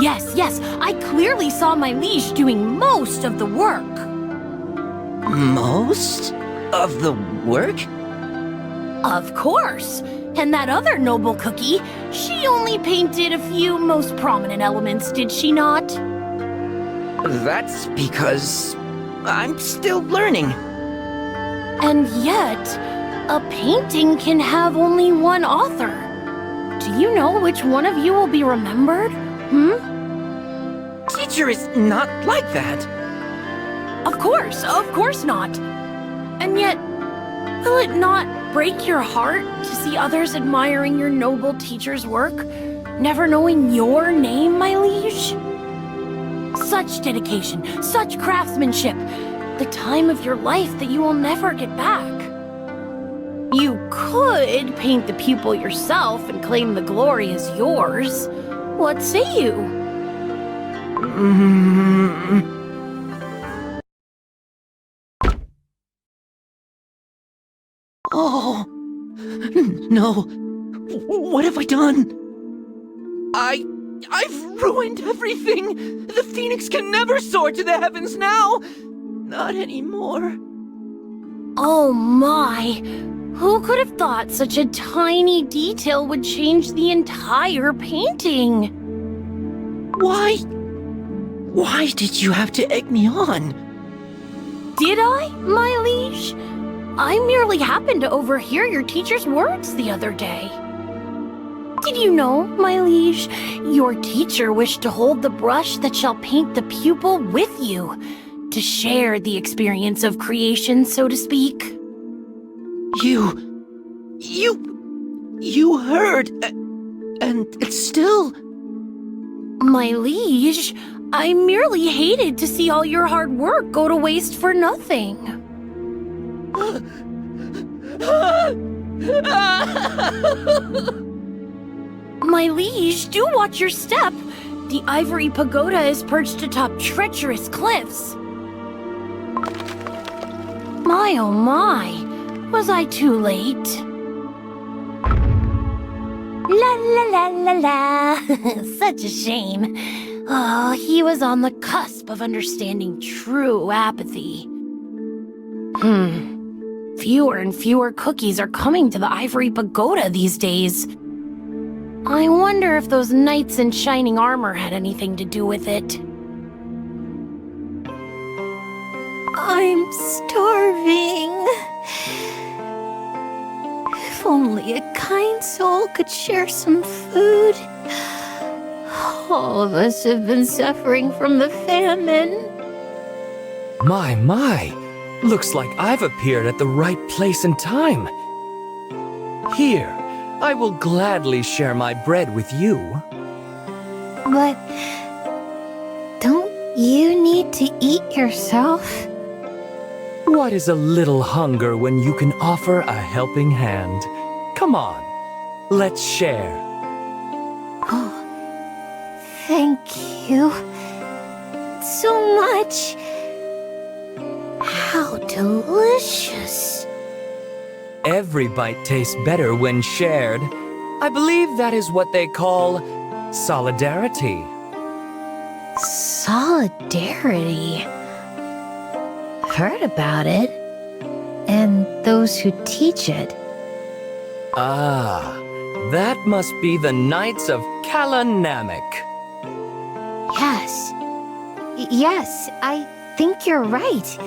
Yes, I clearly saw my liege doing most of the work. Most of the work? Of course. And that other noble cookie, she only painted a few most prominent elements, did she not? That's because I'm still learning. And yet, a painting can have only one author. Do you know which one of you will be remembered? Teacher is not like that. Of course not. And yet, will it not break your heart to see others admiring your noble teacher's work, never knowing your name, my liege? Such dedication, such craftsmanship, the time of your life that you will never get back. You could paint the pupil yourself and claim the glory as yours. What say you? Oh, no. What have I done? I've ruined everything. The phoenix can never soar to the heavens now. Not anymore. Oh my! Who could have thought such a tiny detail would change the entire painting? Why did you have to egg me on? Did I, my liege? I merely happened to overhear your teacher's words the other day. Did you know, my liege, your teacher wished to hold the brush that shall paint the pupil with you, to share the experience of creation, so to speak? You heard, and it's still... My liege, I merely hated to see all your hard work go to waste for nothing. My liege, do watch your step. The ivory pagoda is perched atop treacherous cliffs. My oh my, was I too late? La la la la la. Such a shame. Oh, he was on the cusp of understanding true apathy. Fewer and fewer cookies are coming to the Ivory Pagoda these days. I wonder if those knights in shining armor had anything to do with it. I'm starving. If only a kind soul could share some food. All of us have been suffering from the famine. My. Looks like I've appeared at the right place and time. Here, I will gladly share my bread with you. But don't you need to eat yourself? What is a little hunger when you can offer a helping hand? Come on, let's share. Oh, thank you so much. How delicious. Every bite tastes better when shared. I believe that is what they call solidarity. Solidarity. Heard about it. And those who teach it. Ah, that must be the Knights of Kalanamek. Yes, I think you're right.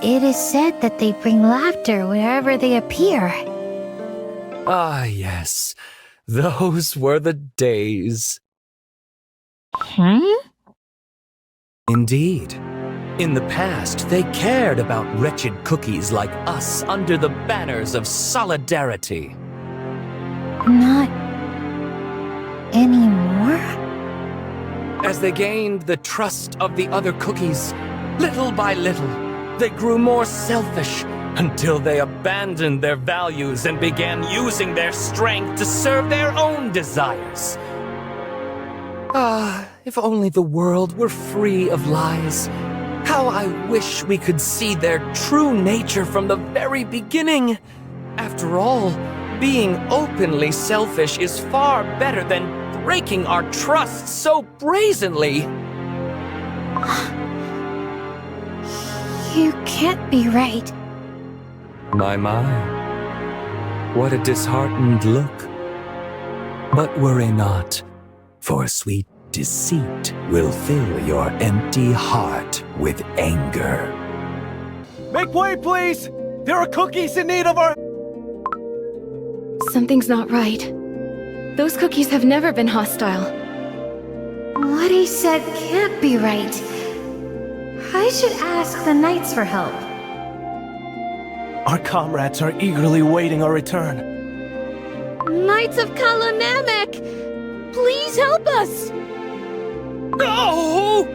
It is said that they bring laughter wherever they appear. Ah, yes. Those were the days. Indeed. In the past, they cared about wretched cookies like us under the banners of solidarity. Not anymore? As they gained the trust of the other cookies, little by little, they grew more selfish until they abandoned their values and began using their strength to serve their own desires. Ah, if only the world were free of lies. How I wish we could see their true nature from the very beginning. After all, being openly selfish is far better than breaking our trust so brazenly. You can't be right. My. What a disheartened look. But worry not, for sweet deceit will fill your empty heart with anger. Make way, please! There are cookies in need of our... Something's not right. Those cookies have never been hostile. What he said can't be right. I should ask the knights for help. Our comrades are eagerly waiting our return. Knights of Kalanamek! Please help us! No!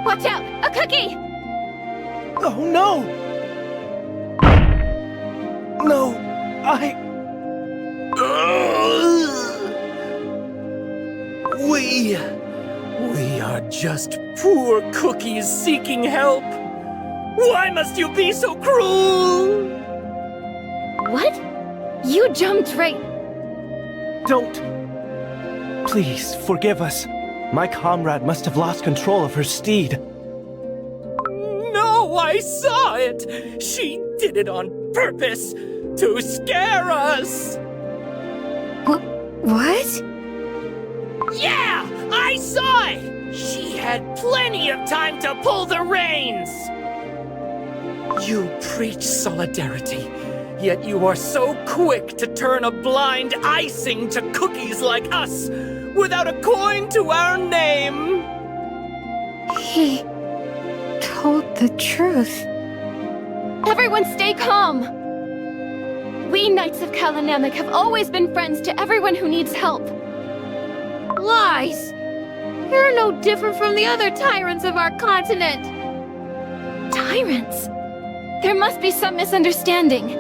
Watch out! A cookie! Oh, no! No, We are just poor cookies seeking help. Why must you be so cruel? What? You jumped right... Don't. Please, forgive us. My comrade must have lost control of her steed. No, I saw it. She did it on purpose to scare us. What? Yeah, I saw it. She had plenty of time to pull the reins. You preach solidarity, yet you are so quick to turn a blind icing to cookies like us, without a coin to our name. He told the truth. Everyone stay calm! We Knights of Kalanamek have always been friends to everyone who needs help. Lies! You're no different from the other tyrants of our continent! Tyrants? There must be some misunderstanding.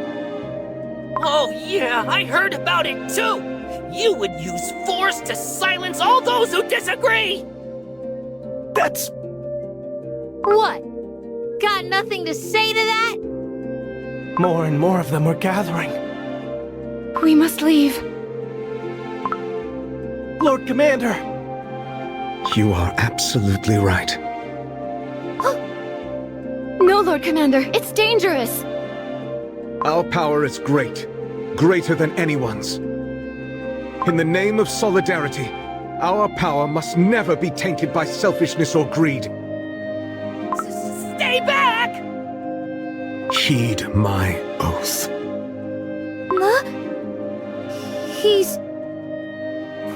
Oh yeah, I heard about it too! You would use force to silence all those who disagree! That's... What? Got nothing to say to that? More and more of them are gathering. We must leave. Lord Commander! You are absolutely right. No, Lord Commander, it's dangerous! Our power is great, greater than anyone's. In the name of solidarity, our power must never be tainted by selfishness or greed. Stay back! Heed my oath. He's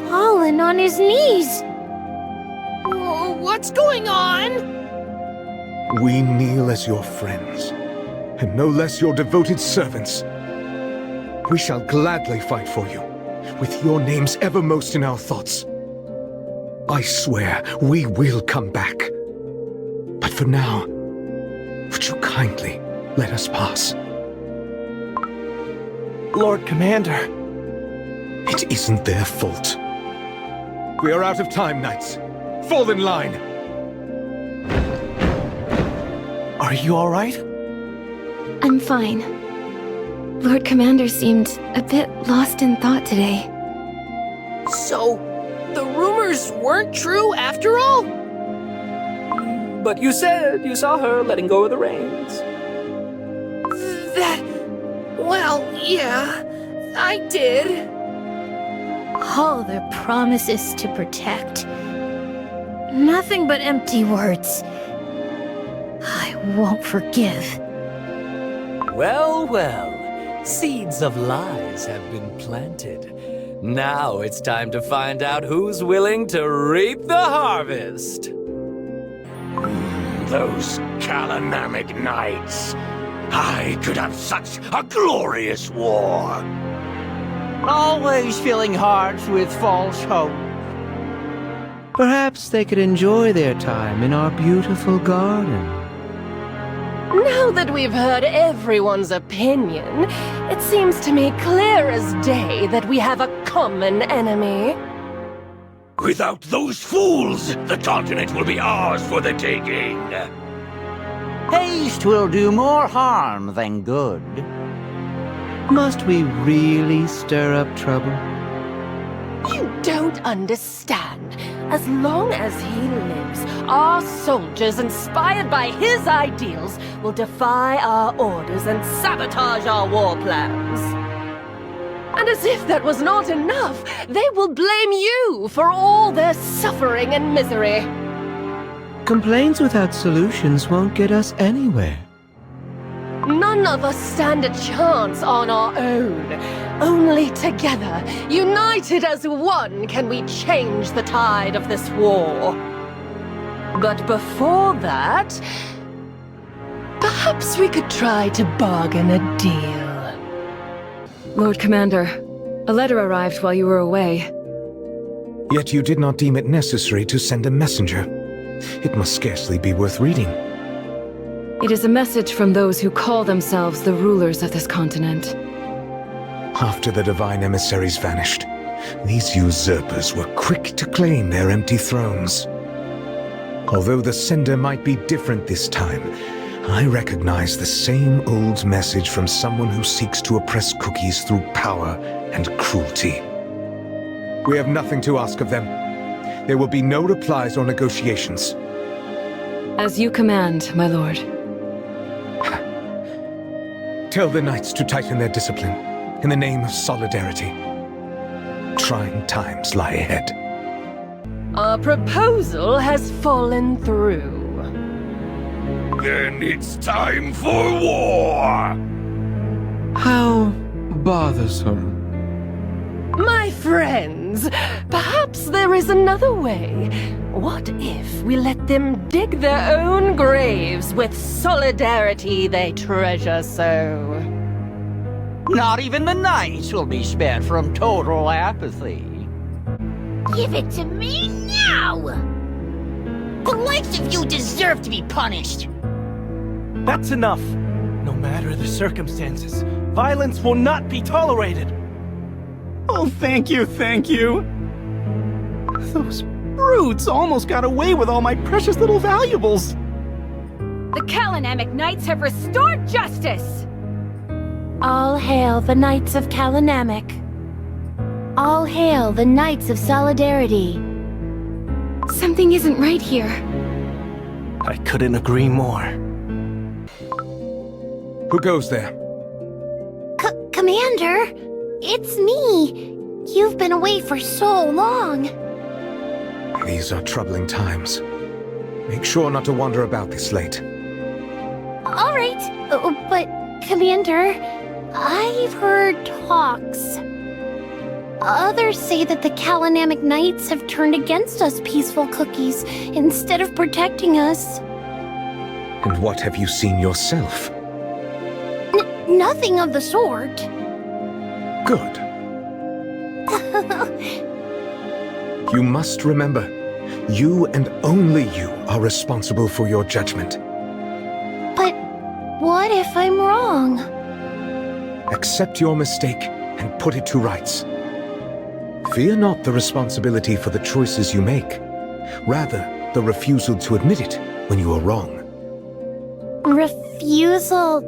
fallen on his knees. Oh, what's going on? We kneel as your friends, and no less your devoted servants. We shall gladly fight for you, with your names evermost in our thoughts. I swear we will come back. But for now, would you kindly let us pass? Lord Commander. It isn't their fault. We are out of time, knights. Fall in line! Are you alright? I'm fine. Lord Commander seemed a bit lost in thought today. So, the rumors weren't true after all? But you said you saw her letting go of the reins. Well, yeah, I did. All their promises to protect. Nothing but empty words. I won't forgive. Well, well, seeds of lies have been planted. Now it's time to find out who's willing to reap the harvest. Those Calanamic knights. I could have such a glorious war. Always filling hearts with false hope. Perhaps they could enjoy their time in our beautiful garden. Now that we've heard everyone's opinion, it seems to me clear as day that we have a common enemy. Without those fools, the continent will be ours for the taking. Haste will do more harm than good. Must we really stir up trouble? You don't understand. As long as he lives, our soldiers, inspired by his ideals, will defy our orders and sabotage our war plans. And as if that was not enough, they will blame you for all their suffering and misery. Complaints without solutions won't get us anywhere. None of us stand a chance on our own. Only together, united as one, can we change the tide of this war. But before that, perhaps we could try to bargain a deal. Lord Commander, a letter arrived while you were away. Yet you did not deem it necessary to send a messenger. It must scarcely be worth reading. It is a message from those who call themselves the rulers of this continent. After the divine emissaries vanished, these usurpers were quick to claim their empty thrones. Although the sender might be different this time, I recognize the same old message from someone who seeks to oppress cookies through power and cruelty. We have nothing to ask of them. There will be no replies or negotiations. As you command, my lord. Tell the knights to tighten their discipline, in the name of solidarity. Trying times lie ahead. Our proposal has fallen through. Then it's time for war! How bothersome. My friends, perhaps there is another way. What if we let them dig their own graves with solidarity they treasure so? Not even the knights will be spared from total apathy. Give it to me now! The likes of you deserve to be punished. That's enough. No matter the circumstances, violence will not be tolerated. Oh, thank you, thank you. Those brutes almost got away with all my precious little valuables. The Calanamic Knights have restored justice! All hail the Knights of Calanamic. All hail the Knights of Solidarity. Something isn't right here. I couldn't agree more. Who goes there? Commander, it's me. You've been away for so long. These are troubling times. Make sure not to wander about this late. All right, but Commander, I've heard talks. Others say that the Kalanamic Knights have turned against us peaceful cookies instead of protecting us. And what have you seen yourself? Nothing of the sort. Good. You must remember, you and only you are responsible for your judgment. But what if I'm wrong? Accept your mistake and put it to rights. Fear not the responsibility for the choices you make, rather the refusal to admit it when you are wrong. Refusal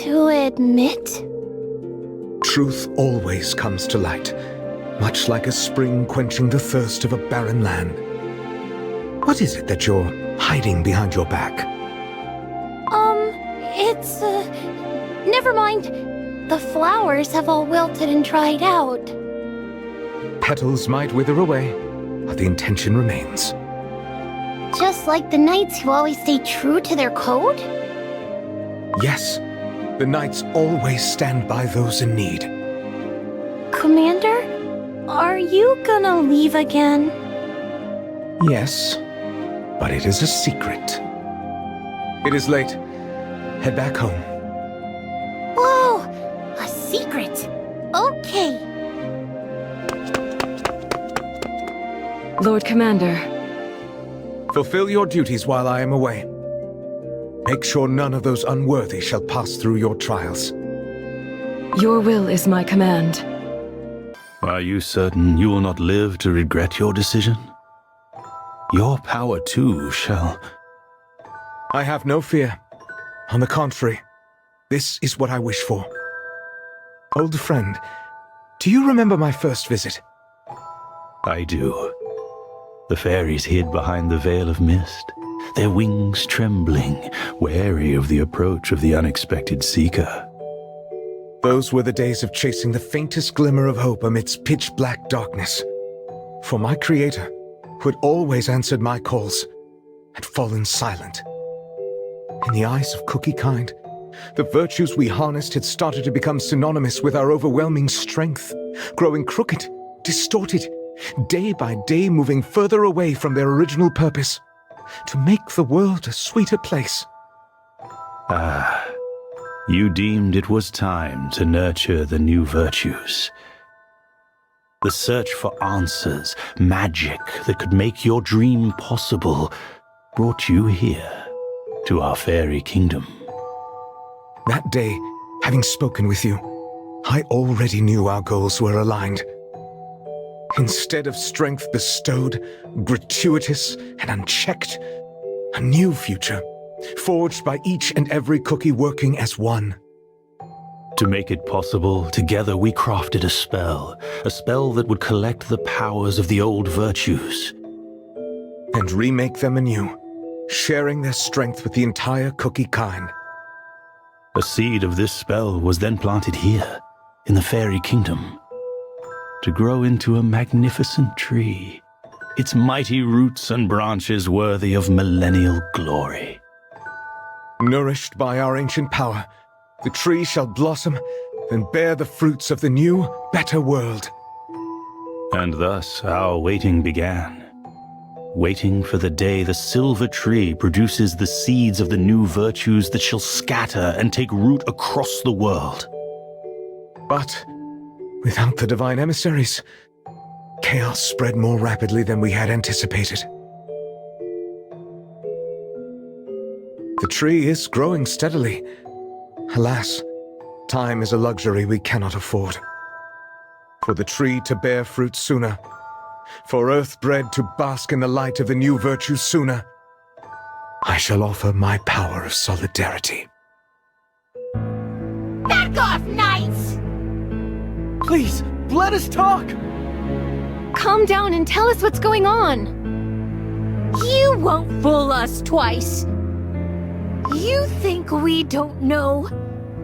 to admit? Truth always comes to light, much like a spring quenching the thirst of a barren land. What is it that you're hiding behind your back? It's, never mind. The flowers have all wilted and dried out. Petals might wither away, but the intention remains. Just like the knights who always stay true to their code? Yes, the knights always stand by those in need. Commander, are you gonna leave again? Yes, but it is a secret. It is late. Head back home. Whoa! A secret! Okay. Lord Commander. Fulfill your duties while I am away. Make sure none of those unworthy shall pass through your trials. Your will is my command. Are you certain you will not live to regret your decision? Your power too shall... I have no fear. On the contrary, this is what I wish for. Old friend, do you remember my first visit? I do. The fairies hid behind the veil of mist, their wings trembling, wary of the approach of the unexpected seeker. Those were the days of chasing the faintest glimmer of hope amidst pitch-black darkness. For my creator, who had always answered my calls, had fallen silent. In the eyes of Cookie kind, the virtues we harnessed had started to become synonymous with our overwhelming strength, growing crooked, distorted, day by day moving further away from their original purpose, to make the world a sweeter place. Ah, you deemed it was time to nurture the new virtues. The search for answers, magic that could make your dream possible, brought you here, to our fairy kingdom. That day, having spoken with you, I already knew our goals were aligned. Instead of strength bestowed, gratuitous and unchecked, a new future, forged by each and every cookie working as one. To make it possible, together we crafted a spell that would collect the powers of the old virtues. And remake them anew, sharing their strength with the entire cookie kind. A seed of this spell was then planted here, in the fairy kingdom, to grow into a magnificent tree, its mighty roots and branches worthy of millennial glory. Nourished by our ancient power, the tree shall blossom and bear the fruits of the new, better world. And thus our waiting began. Waiting for the day the silver tree produces the seeds of the new virtues that shall scatter and take root across the world. But without the divine emissaries, chaos spread more rapidly than we had anticipated. The tree is growing steadily. Alas, time is a luxury we cannot afford. For the tree to bear fruit sooner, for earth-bred to bask in the light of the new virtues sooner, I shall offer my power of solidarity. Back off, knights! Please, let us talk! calm down and tell us what's going on. You won't fool us twice. You think we don't know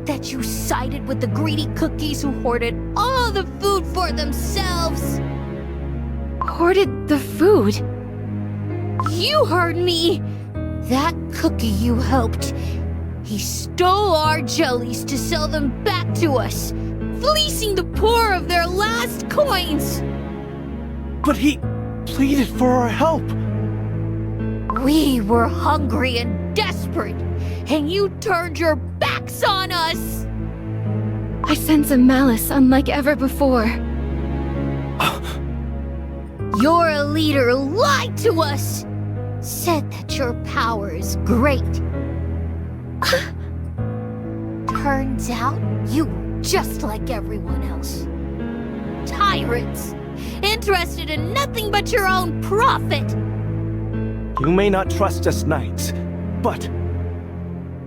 that you sided with the greedy cookies who hoarded all the food for themselves? Hoarded the food? You heard me! That cookie you helped, he stole our jellies to sell them back to us, fleecing the poor of their last coins! But he pleaded for our help. We were hungry and desperate, and you turned your backs on us! I sense a malice unlike ever before. Your leader lied to us! Said that your power is great. Turns out you were just like everyone else. Tyrants, interested in nothing but your own profit. You may not trust us knights, but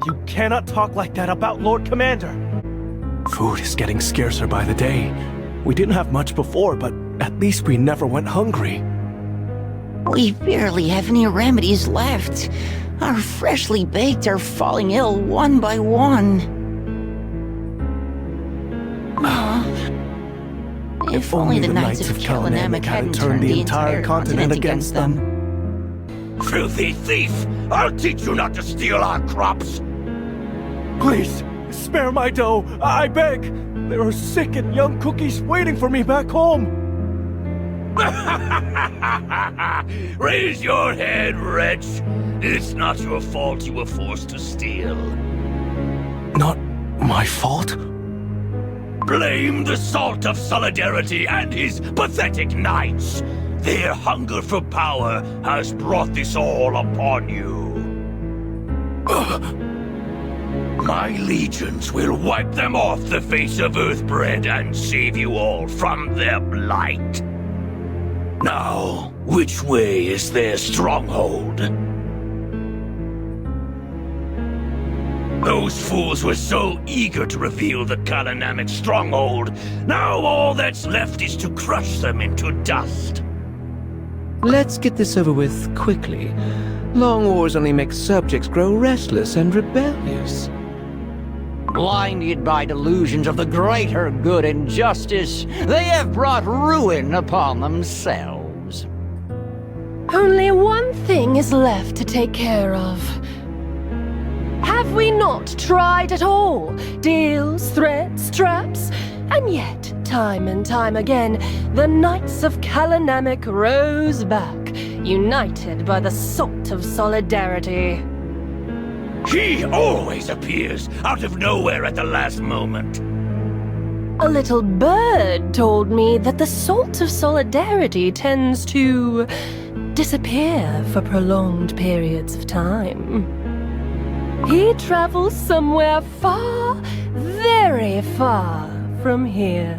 you cannot talk like that about Lord Commander. Food is getting scarcer by the day. We didn't have much before, but at least we never went hungry. We barely have any remedies left. Our freshly baked are falling ill one by one. If only the Knights of Kalanamic hadn't turned the entire continent against them. Filthy thief! I'll teach you not to steal our crops! Please, spare my dough, I beg! There are sick and young cookies waiting for me back home! Raise your head, wretch! It's not your fault you were forced to steal. Not my fault? Blame the Salt of Solidarity and his pathetic knights! Their hunger for power has brought this all upon you. My legions will wipe them off the face of Earthbread and save you all from their blight. Now, which way is their stronghold? Those fools were so eager to reveal the Kalanamic stronghold. Now all that's left is to crush them into dust. Let's get this over with quickly. Long wars only make subjects grow restless and rebellious. Blinded by delusions of the greater good and justice, they have brought ruin upon themselves. Only one thing is left to take care of. Have we not tried at all? Deals, threats, traps? And yet, time and time again, the Knights of Kalanamic rose back, united by the Salt of Solidarity. He always appears out of nowhere at the last moment. A little bird told me that the Salt of Solidarity tends to disappear for prolonged periods of time. He travels somewhere far, very far from here.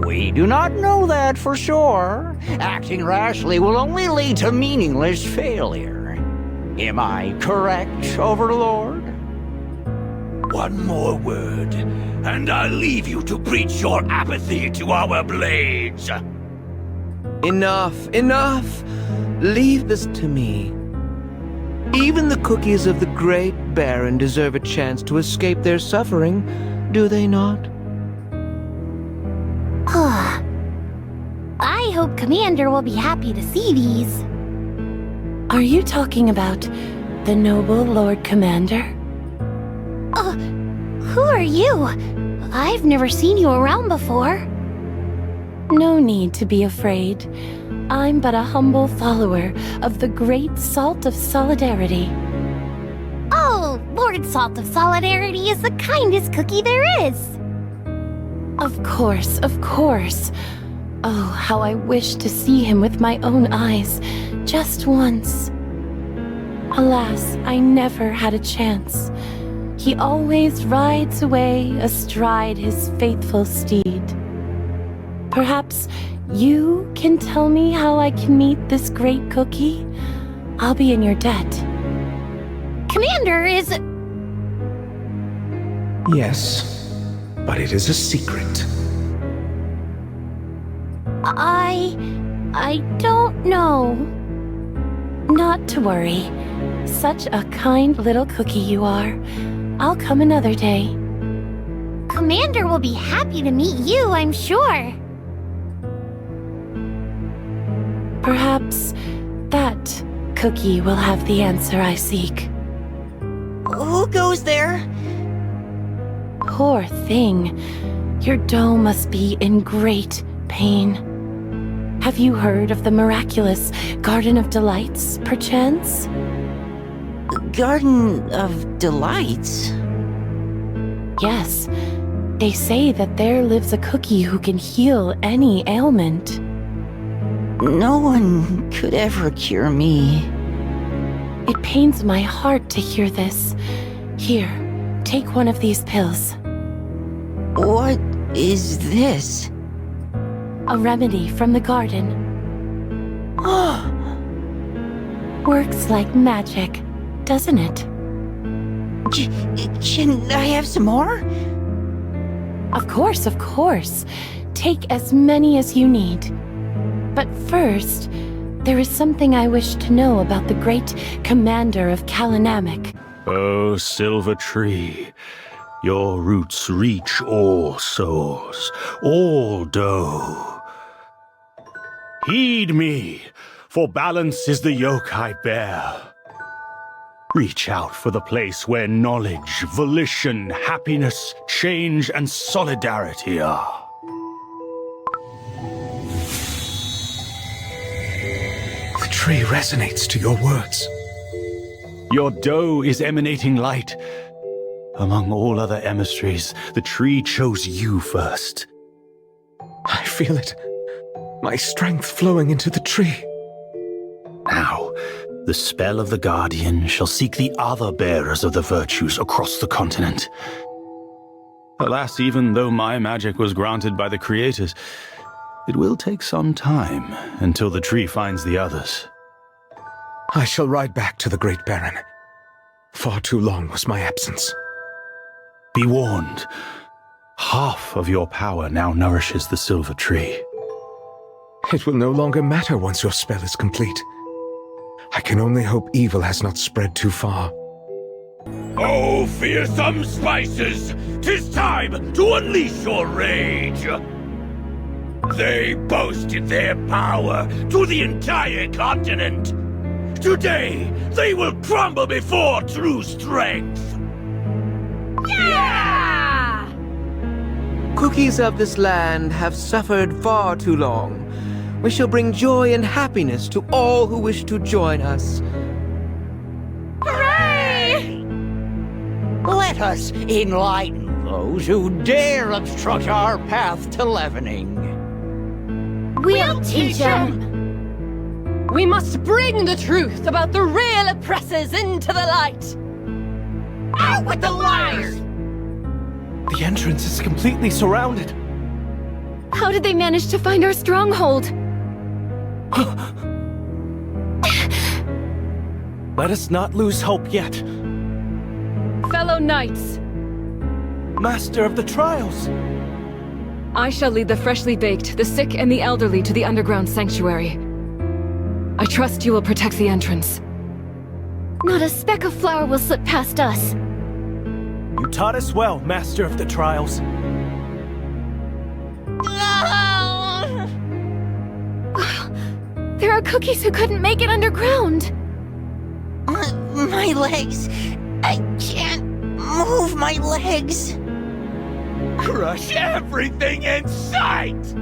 We do not know that for sure. Acting rashly will only lead to meaningless failure. Am I correct, Overlord? One more word, and I'll leave you to preach your apathy to our blades. Enough, enough! Leave this to me. Even the cookies of the Great Baron deserve a chance to escape their suffering, do they not? I hope Commander will be happy to see these. Are you talking about the noble Lord Commander? Who are you? I've never seen you around before. No need to be afraid. I'm but a humble follower of the great Salt of Solidarity. Oh, Lord Salt of Solidarity is the kindest cookie there is. Of course, of course. Oh, how I wish to see him with my own eyes, just once. Alas, I never had a chance. He always rides away astride his faithful steed. Perhaps you can tell me how I can meet this great cookie? I'll be in your debt. Commander is... Yes, but it is a secret. I don't know. Not to worry. Such a kind little cookie you are. I'll come another day. Commander will be happy to meet you, I'm sure. Perhaps that cookie will have the answer I seek. Who goes there? Poor thing. Your dough must be in great pain. Have you heard of the miraculous Garden of Delights, perchance? Garden of Delights? Yes. They say that there lives a cookie who can heal any ailment. No one could ever cure me. It pains my heart to hear this. Here, take one of these pills. What is this? A remedy from the garden. Works like magic, doesn't it? Can I have some more? Of course, of course. Take as many as you need. But first, there is something I wish to know about the great commander of Kalanamic. O silver tree, your roots reach all souls, all dough. Heed me, for balance is the yoke I bear. Reach out for the place where knowledge, volition, happiness, change, and solidarity are. The tree resonates to your words. Your dough is emanating light. Among all other emissaries, the tree chose you first. I feel it. My strength flowing into the tree. Now, the spell of the Guardian shall seek the other bearers of the virtues across the continent. Alas, even though my magic was granted by the creators, it will take some time until the tree finds the others. I shall ride back to the Great Baron. Far too long was my absence. Be warned. Half of your power now nourishes the silver tree. It will no longer matter once your spell is complete. I can only hope evil has not spread too far. Oh, fearsome spices! 'Tis time to unleash your rage! They boasted their power to the entire continent. Today, they will crumble before true strength. Yeah! Cookies of this land have suffered far too long. We shall bring joy and happiness to all who wish to join us. Hooray! Let us enlighten those who dare obstruct our path to leavening. We'll teach them! We must bring the truth about the real oppressors into the light! Out with the liars! The entrance is completely surrounded. How did they manage to find our stronghold? Let us not lose hope yet. Fellow knights, Master of the Trials! I shall lead the freshly baked, the sick, and the elderly to the underground sanctuary. I trust you will protect the entrance. Not a speck of flour will slip past us. You taught us well, Master of the Trials. There are cookies who couldn't make it underground. My legs. I can't move my legs. Crush everything in sight!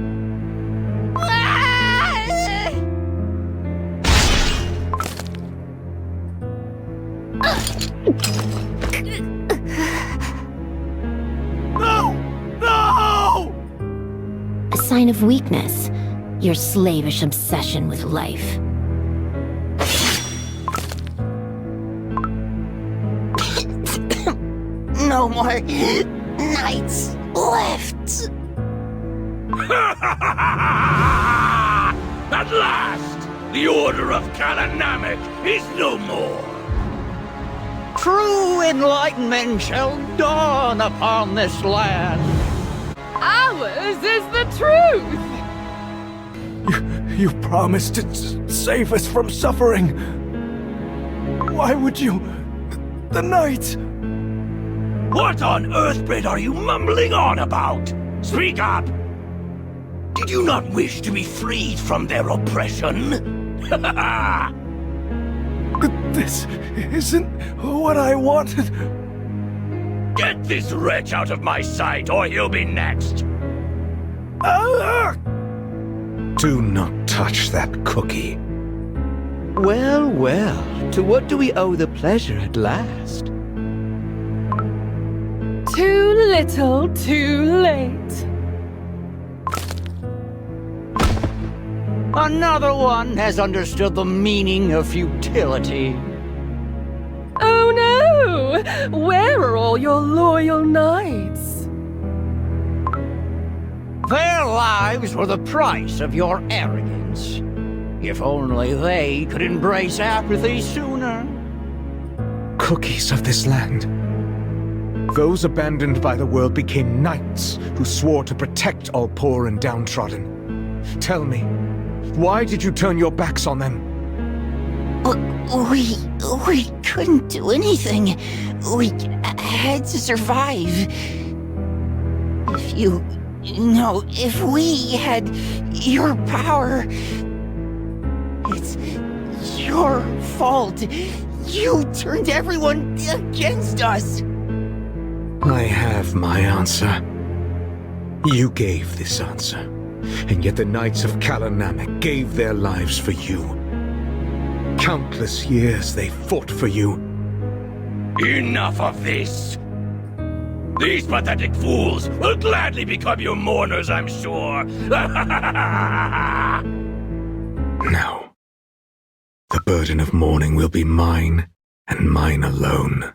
No! No! A sign of weakness. Your slavish obsession with life. No more nights left. At last, the Order of Kalanamic is no more. True enlightenment shall dawn upon this land. Ours is the truth! You promised to save us from suffering. Why would you? The Knights! What on earthbread are you mumbling on about? Speak up! Did you not wish to be freed from their oppression? This isn't what I wanted. Get this wretch out of my sight, or he'll be next! Do not touch that cookie. Well, well, to what do we owe the pleasure at last? Too little, too late. Another one has understood the meaning of futility. Oh no! Where are all your loyal knights? Their lives were the price of your arrogance. If only they could embrace apathy sooner. Cookies of this land. Those abandoned by the world became knights who swore to protect all poor and downtrodden. Tell me, why did you turn your backs on them? We couldn't do anything. We had to survive. If we had your power, it's your fault. You turned everyone against us. I have my answer. You gave this answer, and yet the Knights of Kalanamek gave their lives for you. Countless years they fought for you. Enough of this! These pathetic fools will gladly become your mourners, I'm sure. No. The burden of mourning will be mine, and mine alone.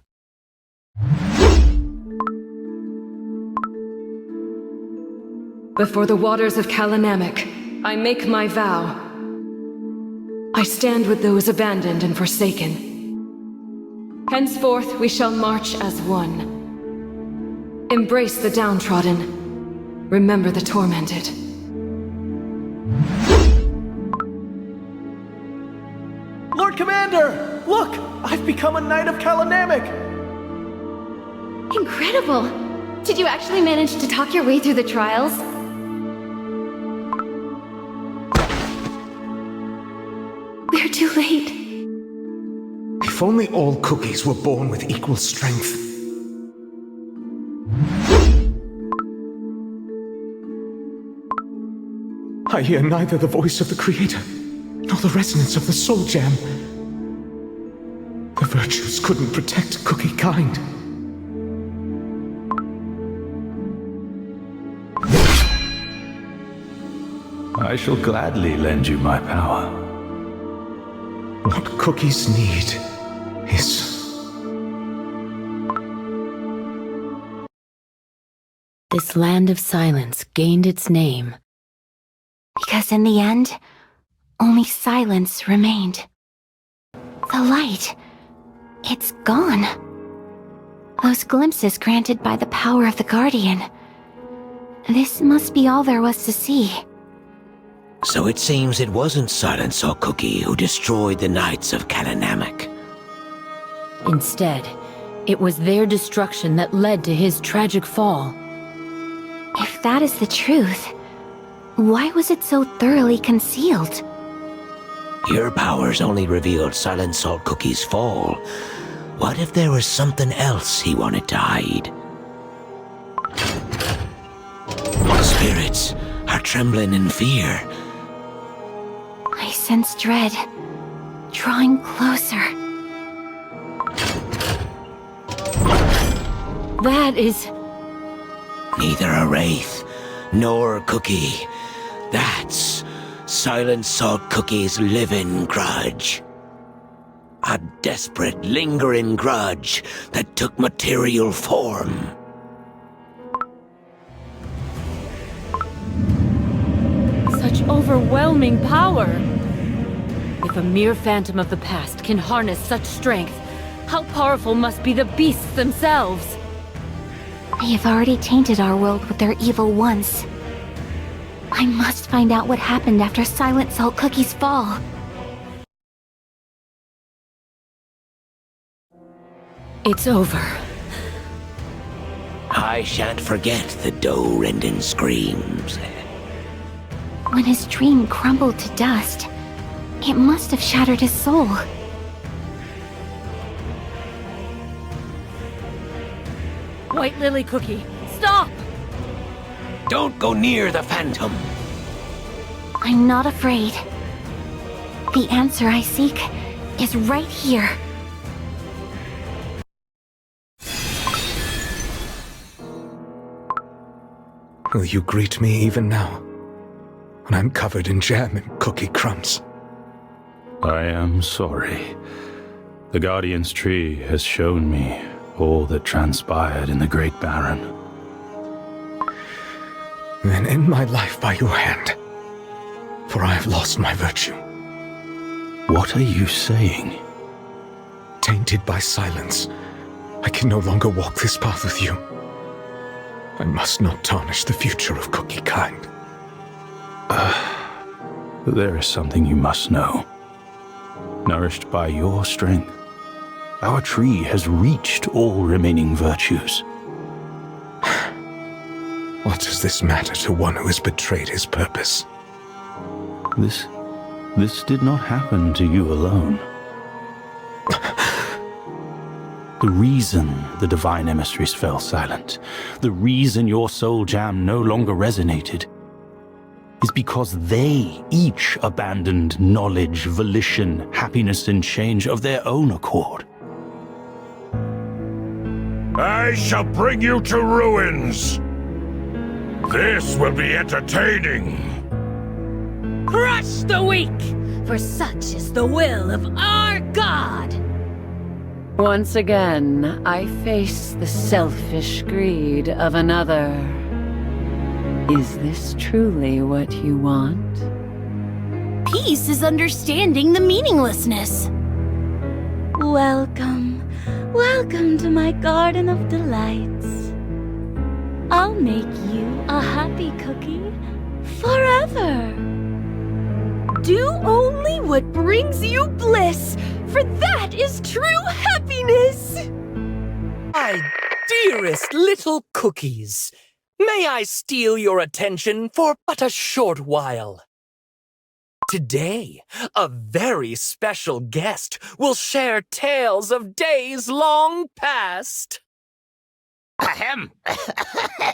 Before the waters of Kalanamek, I make my vow. I stand with those abandoned and forsaken. Henceforth we shall march as one. Embrace the downtrodden. Remember the tormented. Lord Commander! Look! I've become a Knight of Kalanamek! Incredible! Did you actually manage to talk your way through the trials? We're too late. If only all cookies were born with equal strength. I hear neither the voice of the Creator, nor the resonance of the Soul Gem. The virtues couldn't protect cookie kind. I shall gladly lend you my power. What cookies need is... This land of silence gained its name because in the end, only silence remained. The light, it's gone. Those glimpses granted by the power of the Guardian. This must be all there was to see. So it seems it wasn't Silent Saw Cookie who destroyed the Knights of Kalanamek. Instead, it was their destruction that led to his tragic fall. If that is the truth, why was it so thoroughly concealed? Your powers only revealed Silent Salt Cookie's fall. What if there was something else he wanted to hide? The spirits are trembling in fear. I sense dread, drawing closer. That is... Neither a wraith, nor a cookie. That's Silent Salt Cookie's living grudge. A desperate, lingering grudge that took material form. Such overwhelming power! If a mere phantom of the past can harness such strength, how powerful must be the beasts themselves? They have already tainted our world with their evil once. I must find out what happened after Silent Salt Cookie's fall. It's over. I shan't forget the dough-rending screams. When his dream crumbled to dust, it must have shattered his soul. White Lily Cookie, stop! Don't go near the phantom. I'm not afraid. The answer I seek is right here. Will you greet me even now, when I'm covered in jam and cookie crumbs? I am sorry. The Guardian's tree has shown me all that transpired in the Great Baron. Then end my life by your hand, for I have lost my virtue. What are you saying? Tainted by silence, I can no longer walk this path with you. I must not tarnish the future of Cookie kind. There is something you must know. Nourished by your strength, our tree has reached all remaining virtues. What does this matter to one who has betrayed his purpose? This did not happen to you alone. The reason the divine emissaries fell silent, the reason your soul jam no longer resonated, is because they each abandoned knowledge, volition, happiness, and change of their own accord. I shall bring you to ruins. This will be entertaining. Crush the weak, for such is the will of our God! Once again, I face the selfish greed of another. Is this truly what you want? Peace is understanding the meaninglessness. Welcome, welcome to my garden of delights. I'll make you a happy cookie forever. Do only what brings you bliss, for that is true happiness! My dearest little cookies, may I steal your attention for but a short while? Today, a very special guest will share tales of days long past. Ahem.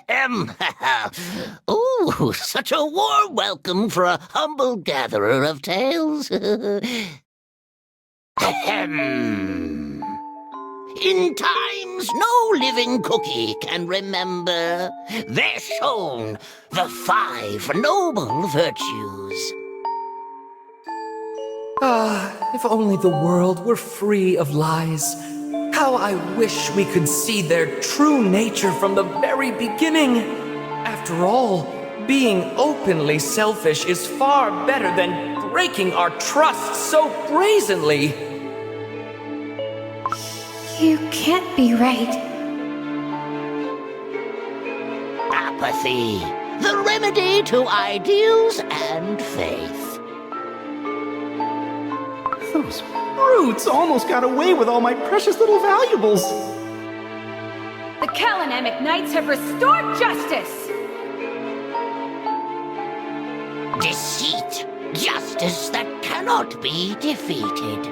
Ahem. Ooh, such a warm welcome for a humble gatherer of tales. Ahem. In times no living cookie can remember, they're shown the 5 noble virtues. Ah, if only the world were free of lies. How I wish we could see their true nature from the very beginning. After all, being openly selfish is far better than breaking our trust so brazenly. You can't be right. Apathy, the remedy to ideals and faith. Those brutes almost got away with all my precious little valuables. The Calanamic Knights have restored justice! Deceit, justice that cannot be defeated.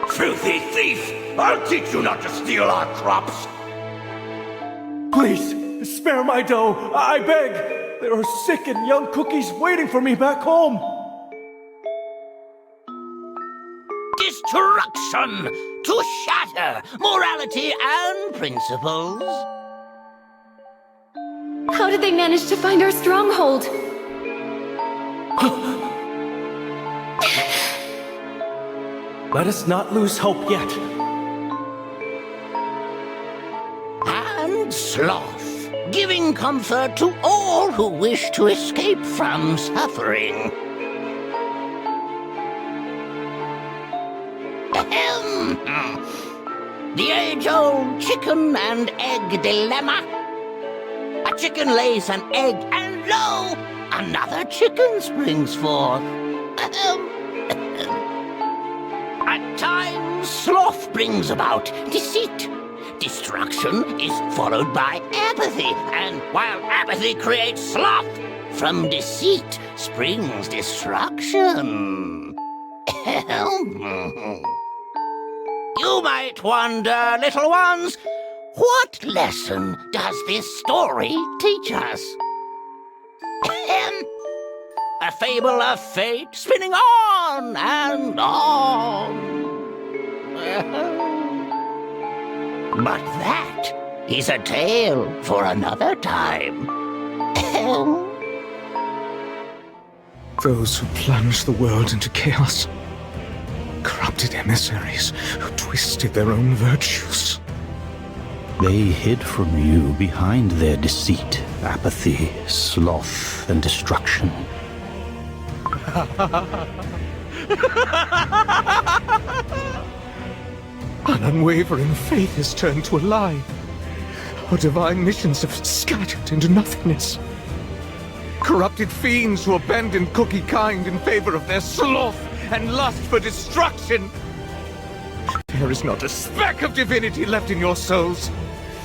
Filthy thief! I'll teach you not to steal our crops! Please, spare my dough, I beg. There are sick and young cookies waiting for me back home. Destruction to shatter morality and principles. How did they manage to find our stronghold? Let us not lose hope yet. And sloth, giving comfort to all who wish to escape from suffering. Ahem. The age-old chicken and egg dilemma. A chicken lays an egg, and lo, another chicken springs forth. At times, sloth brings about deceit. Destruction is followed by apathy, and while apathy creates sloth, from deceit springs destruction. You might wonder, little ones, what lesson does this story teach us? A fable of fate spinning on and on. But that is a tale for another time. Those who plunged the world into chaos. Corrupted emissaries who twisted their own virtues. They hid from you behind their deceit, apathy, sloth, and destruction. An unwavering faith has turned to a lie. Our divine missions have scattered into nothingness. Corrupted fiends who abandoned cookie kind in favor of their sloth and lust for destruction. There is not a speck of divinity left in your souls.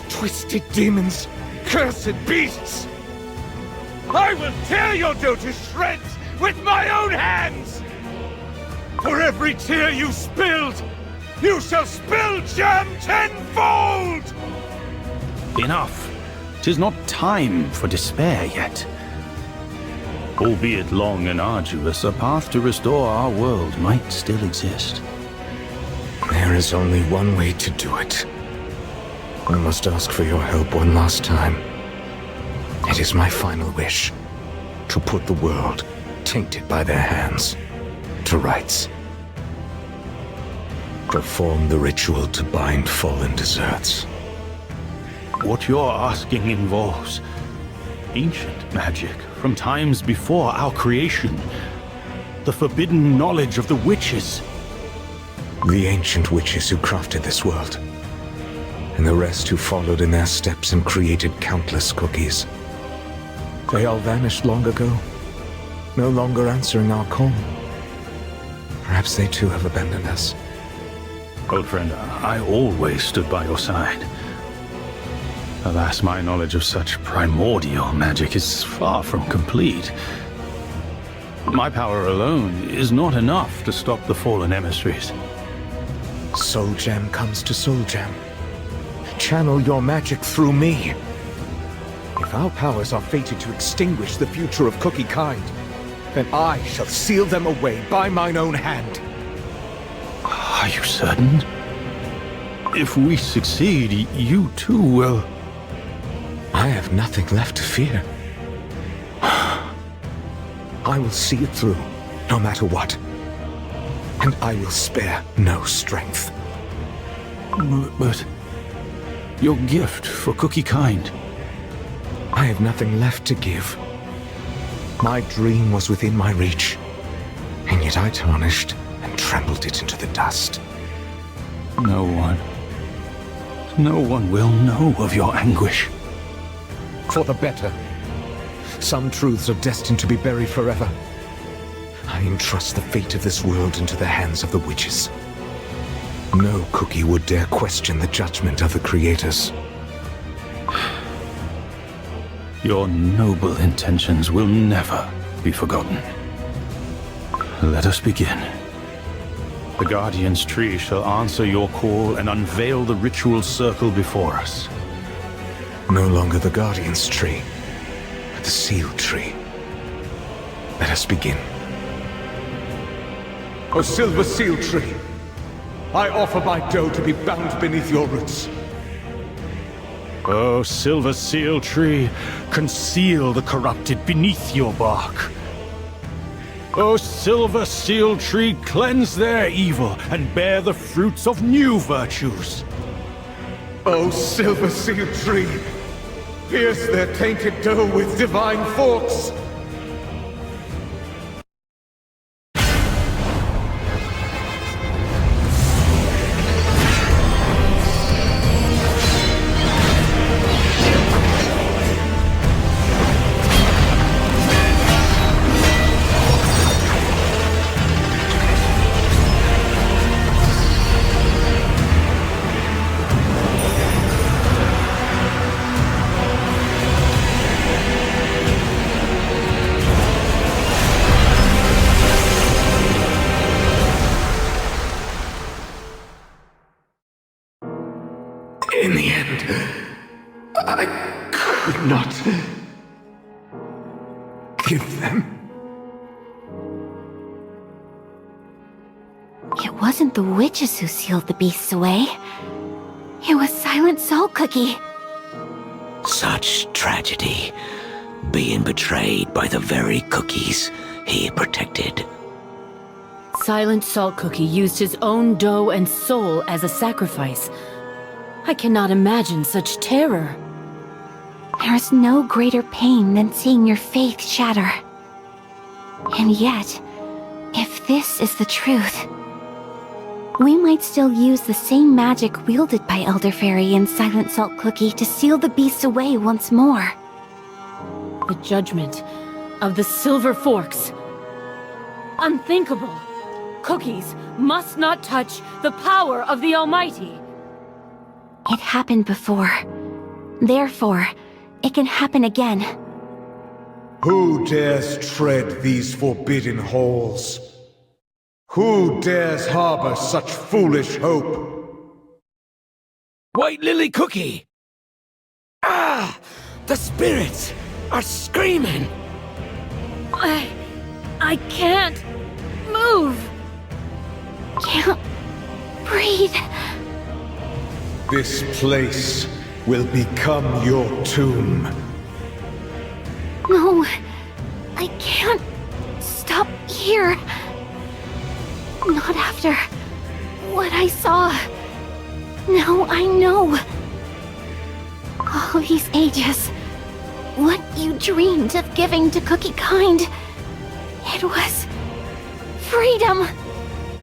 Twisted demons, cursed beasts. I will tear your dough to shreds with my own hands! For every tear you spilled, you shall spill jam tenfold! Enough! 'Tis not time for despair yet. Albeit long and arduous, a path to restore our world might still exist. There is only one way to do it. I must ask for your help one last time. It is my final wish to put the world, tainted by their hands, to rights. Perform the ritual to bind fallen deserts. What you're asking involves ancient magic from times before our creation. The forbidden knowledge of the witches. The ancient witches who crafted this world. And the rest who followed in their steps and created countless cookies. They all vanished long ago, no longer answering our call. Perhaps they too have abandoned us. Old friend, I always stood by your side. Alas, my knowledge of such primordial magic is far from complete. My power alone is not enough to stop the fallen emissaries. Soul Gem comes to Soul Gem. Channel your magic through me. If our powers are fated to extinguish the future of Cookie kind, then I shall seal them away by mine own hand. Are you certain? If we succeed, you too will... I have nothing left to fear. I will see it through, no matter what. And I will spare no strength. But your gift for Cookie kind... I have nothing left to give. My dream was within my reach, and yet I tarnished and trampled it into the dust. No one will know of your anguish. For the better. Some truths are destined to be buried forever. I entrust the fate of this world into the hands of the witches. No cookie would dare question the judgment of the creators. Your noble intentions will never be forgotten. Let us begin. The Guardian's Tree shall answer your call and unveil the ritual circle before us. No longer the Guardian's Tree, but the Seal Tree. Let us begin. O Silver Seal Tree, I offer my dough to be bound beneath your roots. O Silver Seal Tree, conceal the corrupted beneath your bark. O Silver Seal Tree, cleanse their evil and bear the fruits of new virtues. O Silver Seal Tree, pierce their tainted dough with divine forks. forgive them. It wasn't the witches who sealed the beasts away. It was Silent Salt Cookie. Such tragedy. Being betrayed by the very cookies he protected. Silent Salt Cookie used his own dough and soul as a sacrifice. I cannot imagine such terror. There is no greater pain than seeing your faith shatter. And yet, if this is the truth, we might still use the same magic wielded by Elder Fairy and Silent Salt Cookie to seal the beasts away once more. The judgment of the Silver Forks. Unthinkable. Cookies must not touch the power of the Almighty. It happened before. Therefore, it can happen again. Who dares tread these forbidden halls? Who dares harbor such foolish hope? White Lily Cookie! Ah! The spirits are screaming! I can't move. Can't breathe. This place will become your tomb. No, I can't stop here. Not after what I saw. Now I know. All these ages, what you dreamed of giving to Cookie Kind, it was freedom.